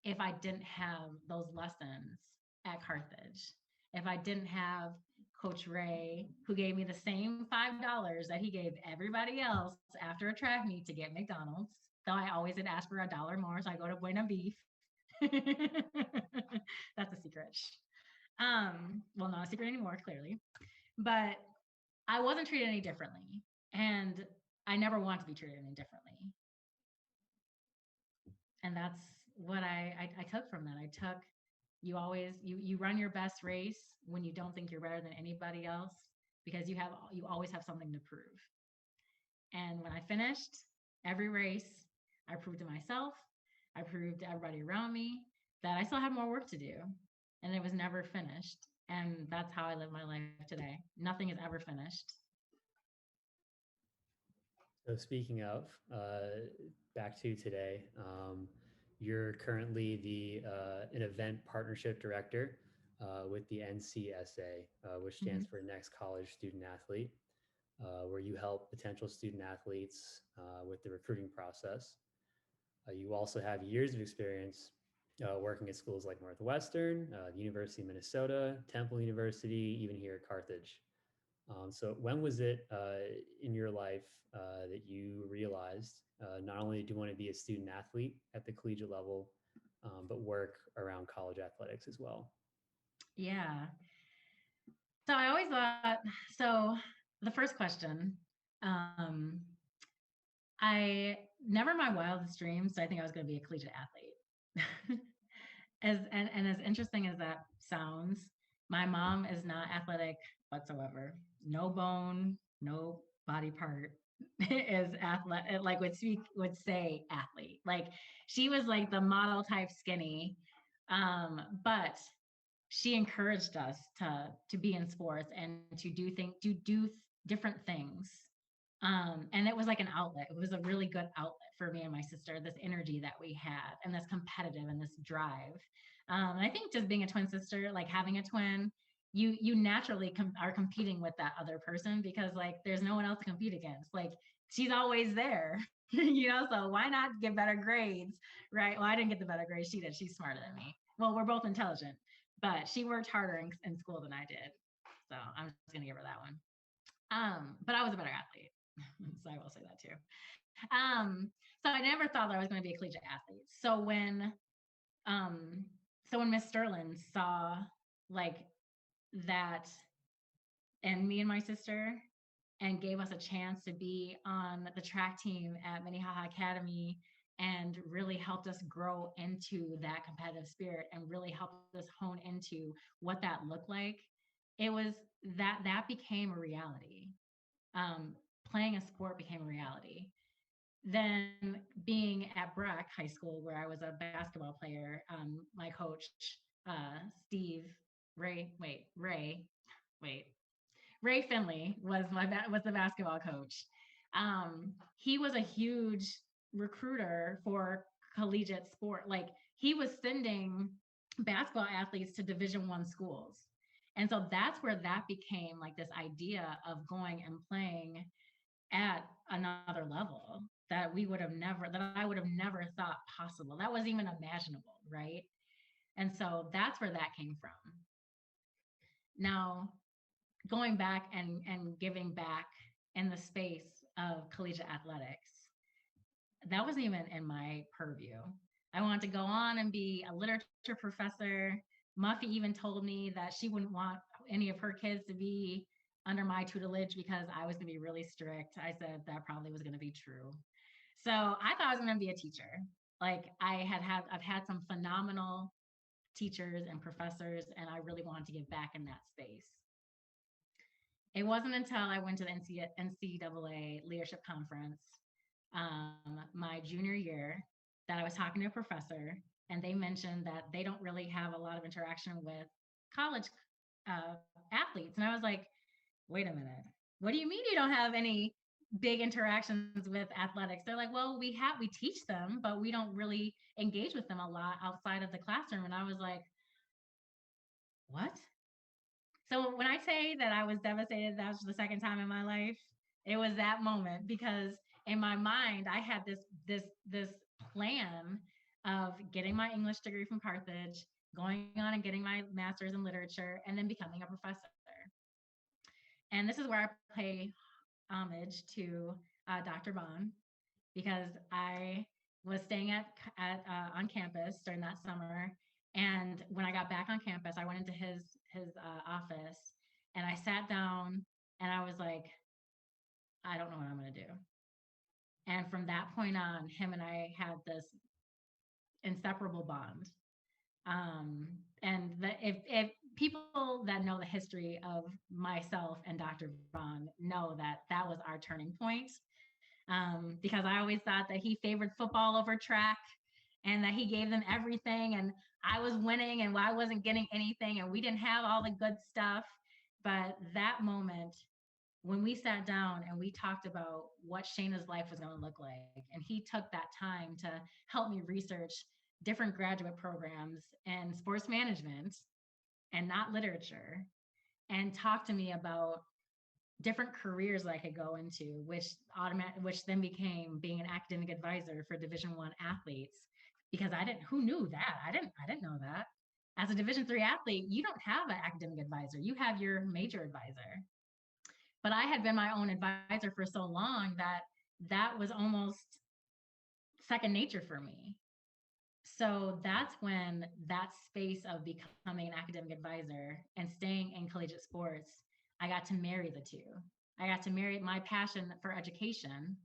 if I didn't have those lessons at Carthage. If I didn't have Coach Ray, who gave me the same $5 that he gave everybody else after a track meet to get McDonald's, though I always did ask for $1 more, so I go to Buena Beef. That's a secret. Well, not a secret anymore, clearly. But I wasn't treated any differently. And I never want to be treated any differently. And that's what I took from that. I took You always you run your best race when you don't think you're better than anybody else, because you always have something to prove. And when I finished every race, I proved to myself, I proved to everybody around me that I still had more work to do, and it was never finished. And that's how I live my life today. Nothing is ever finished. So speaking of, back to today, you're currently the an event partnership director with the NCSA, which Mm-hmm. stands for Next College Student Athlete, where you help potential student athletes with the recruiting process. You also have years of experience working at schools like Northwestern, the University of Minnesota, Temple University, even here at Carthage. So when was it in your life that you realized not only do you want to be a student athlete at the collegiate level, but work around college athletics as well? Yeah. So I always thought, so the first question, um, I never in my wildest dreams did I think I was going to be a collegiate athlete. And as interesting as that sounds, my mom is not athletic whatsoever. No bone, no body part is athletic. Like would say athlete. Like she was like the model type skinny, but she encouraged us to be in sports and to do different things. And it was like an outlet. It was a really good outlet for me and my sister, this energy that we had and this competitive and this drive. And I think just being a twin sister, like having a twin, you naturally are competing with that other person, because like there's no one else to compete against. Like she's always there, so why not get better grades, right? Well, I didn't get the better grades she did. She's smarter than me. Well, we're both intelligent, but she worked harder in school than I did. So I'm just gonna give her that one. But I was a better athlete. So I will say that too. Um, so I never thought that I was going to be a collegiate athlete. Um, so when Miss Sterling saw like that, and me and my sister, and gave us a chance to be on the track team at Minnehaha Academy, and really helped us grow into that competitive spirit and really helped us hone into what that looked like. It was that became a reality. Um, Playing a sport became a reality. Then being at Breck High School, where I was a basketball player, my coach, Steve Ray, wait, Ray Finley was the basketball coach. He was a huge recruiter for collegiate sport. Like he was sending basketball athletes to Division I schools. And so that's where that became like this idea of going and playing at another level that I would have never thought possible. That wasn't even imaginable, right? And so that's where that came from. Now, going back and giving back in the space of collegiate athletics, that wasn't even in my purview. I wanted to go on and be a literature professor. Muffy even told me that she wouldn't want any of her kids to be under my tutelage because I was going to be really strict. I said that probably was going to be true. So I thought I was going to be a teacher. Like I've had some phenomenal teachers and professors, and I really wanted to give back in that space. It wasn't until I went to the NCAA Leadership Conference my junior year that I was talking to a professor, and they mentioned that they don't really have a lot of interaction with college uh, athletes. And I was like, wait a minute, what do you mean you don't have any big interactions with athletics? They're like, well, we teach them, but we don't really engage with them a lot outside of the classroom. And I was like, what? So when I say that I was devastated, that was the second time in my life, it was that moment, because in my mind I had this plan of getting my English degree from Carthage, going on and getting my master's in literature, and then becoming a professor. And this is where I pay homage to Dr. Bond, because I was staying on campus during that summer. And when I got back on campus, I went into his office, and I sat down, and I was like, I don't know what I'm going to do. And from that point on, him and I had this inseparable bond. If people that know the history of myself and Dr. Vaughn know that that was our turning point, because I always thought that he favored football over track and that he gave them everything, and I was winning and I wasn't getting anything, and we didn't have all the good stuff. But that moment when we sat down and we talked about what Shea'na's life was going to look like, and he took that time to help me research different graduate programs in sports management and not literature, and talk to me about different careers that I could go into, which then became being an academic advisor for Division I athletes. Because who knew that? I didn't know that. As a Division III athlete, you don't have an academic advisor. You have your major advisor. But I had been my own advisor for so long that that was almost second nature for me. So that's when that space of becoming an academic advisor and staying in collegiate sports, I got to marry the two. I got to marry my passion for education,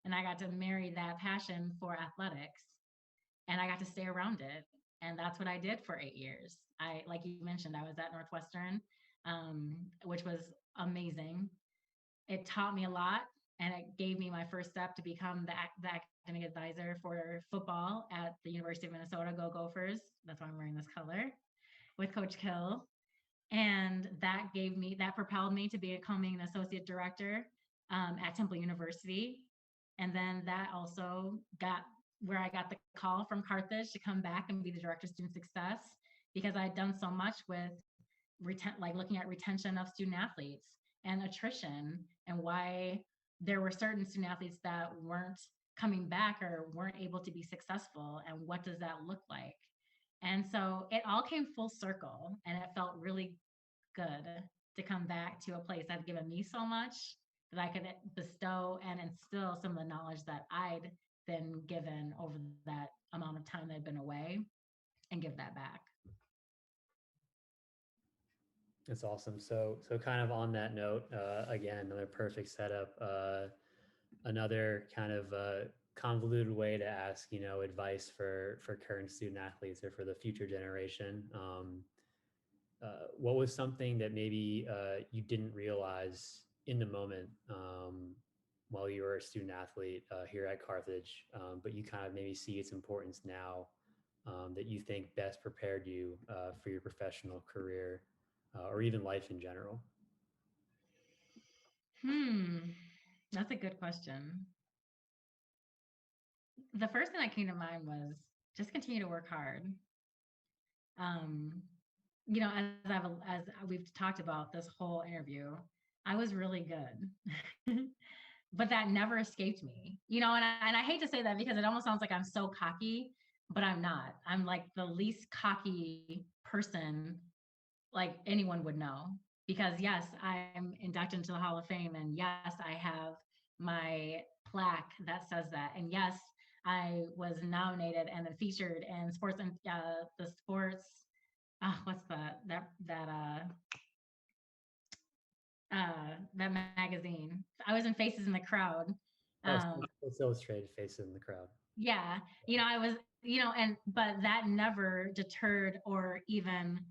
and I got to marry that passion for athletics, and I got to stay around it. And that's what I did for 8 years. Like you mentioned, I was at Northwestern, which was amazing. It taught me a lot, and it gave me my first step to become the academic advisor for football at the University of Minnesota Go Gophers. That's why I'm wearing this color with Coach Kill. And that propelled me to becoming an associate director at Temple University. And then that also got where I got the call from Carthage to come back and be the director of student success, because I had done so much with like looking at retention of student athletes and attrition, and why there were certain student athletes that weren't coming back or weren't able to be successful, and what does that look like. And so it all came full circle, and it felt really good to come back to a place that had given me so much that I could bestow and instill some of the knowledge that I'd been given over that amount of time that I'd been away, and give that back. That's awesome. So kind of on that note, again, another perfect setup. Another kind of convoluted way to ask, advice for current student athletes or for the future generation. What was something that maybe you didn't realize in the moment while you were a student athlete here at Carthage, but you kind of maybe see its importance now, that you think best prepared you for your professional career or even life in general? That's a good question. The first thing that came to mind was just continue to work hard. Um, as we've talked about this whole interview, I was really good, but that never escaped me. And I hate to say that because it almost sounds like I'm so cocky, but I'm not. I'm like the least cocky person like anyone would know. Because yes, I'm inducted into the Hall of Fame, and yes, I have my plaque that says that, and yes, I was nominated and then featured in sports and the sports. What's that magazine? I was in Faces in the Crowd. Oh, it's illustrated faces in the crowd. Yeah, I was, but that never deterred or even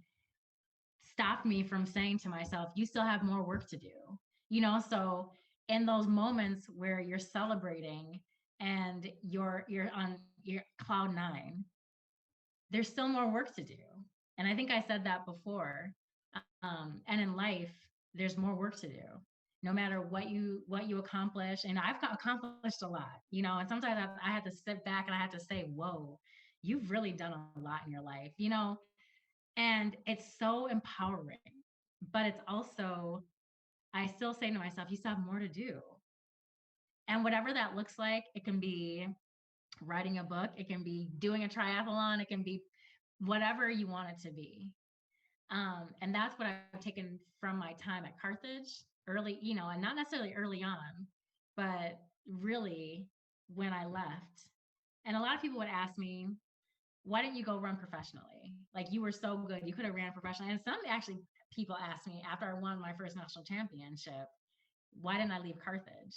stopped me from saying to myself, you still have more work to do. So in those moments where you're celebrating and you're on your cloud nine, there's still more work to do. And I think I said that before. And in life, there's more work to do. No matter what you accomplish, and I've accomplished a lot, and sometimes I had to sit back and I had to say, "Whoa, you've really done a lot in your life," and it's so empowering. But it's also, I still say to myself, you still have more to do. And whatever that looks like, it can be writing a book, it can be doing a triathlon, it can be whatever you want it to be. And that's what I've taken from my time at Carthage early, and not necessarily early on, but really when I left. And a lot of people would ask me, why didn't you go run professionally? Like, you were so good, you could have ran professionally. And some actually people asked me after I won my first national championship, why didn't I leave Carthage?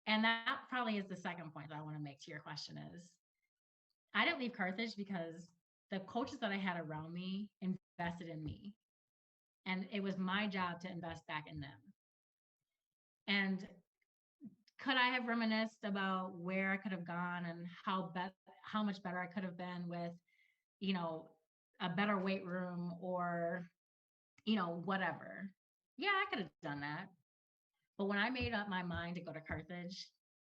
And that probably is the second point that I want to make to your question is, I didn't leave Carthage because the coaches that I had around me invested in me. And it was my job to invest back in them. And could I have reminisced about where I could have gone and how much better I could have been with, you know, a better weight room or, whatever. Yeah, I could have done that. But when I made up my mind to go to Carthage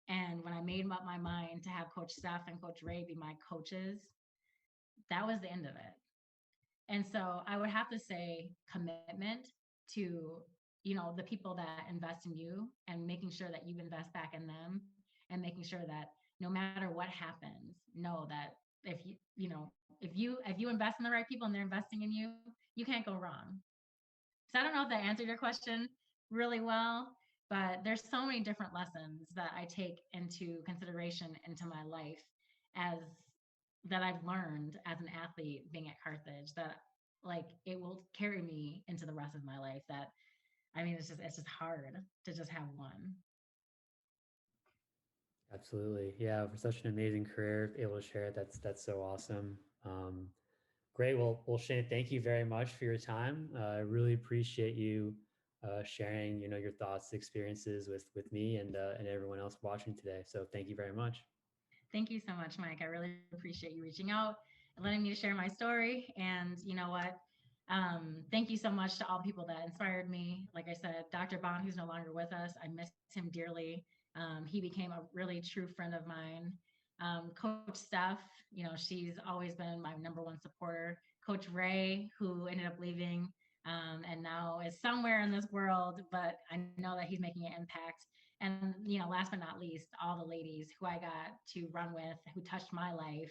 and when I made up my mind to have Coach Steph and Coach Ray be my coaches, that was the end of it. And so I would have to say commitment to, the people that invest in you and making sure that you invest back in them and making sure that no matter what happens, know that if you invest in the right people and they're investing in you, you can't go wrong. So I don't know if that answered your question really well, but there's so many different lessons that I take into consideration into my life as that I've learned as an athlete being at Carthage that like it will carry me into the rest of my life. That I mean, it's just hard to just have one. Absolutely. Yeah, for such an amazing career, able to share it. That's so awesome. Great. Well, Shane, thank you very much for your time. I really appreciate you sharing, your thoughts, experiences with me and everyone else watching today. So thank you very much. Thank you so much, Mike. I really appreciate you reaching out and letting me share my story. And you know what? Thank you so much to all people that inspired me. Like I said, Dr. Bond, who's no longer with us, I miss him dearly. He became a really true friend of mine. Coach Steph, she's always been my number one supporter. Coach Ray, who ended up leaving and now is somewhere in this world, but I know that he's making an impact. And last but not least, all the ladies who I got to run with, who touched my life,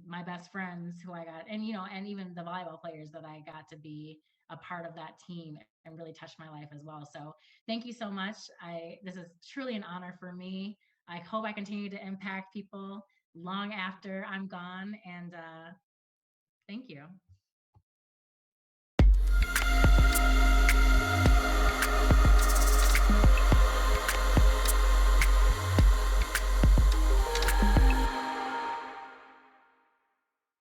my best friends who I got, and even the volleyball players that I got to be a part of that team and really touched my life as well. So thank you so much. This is truly an honor for me. I hope I continue to impact people long after I'm gone. And thank you.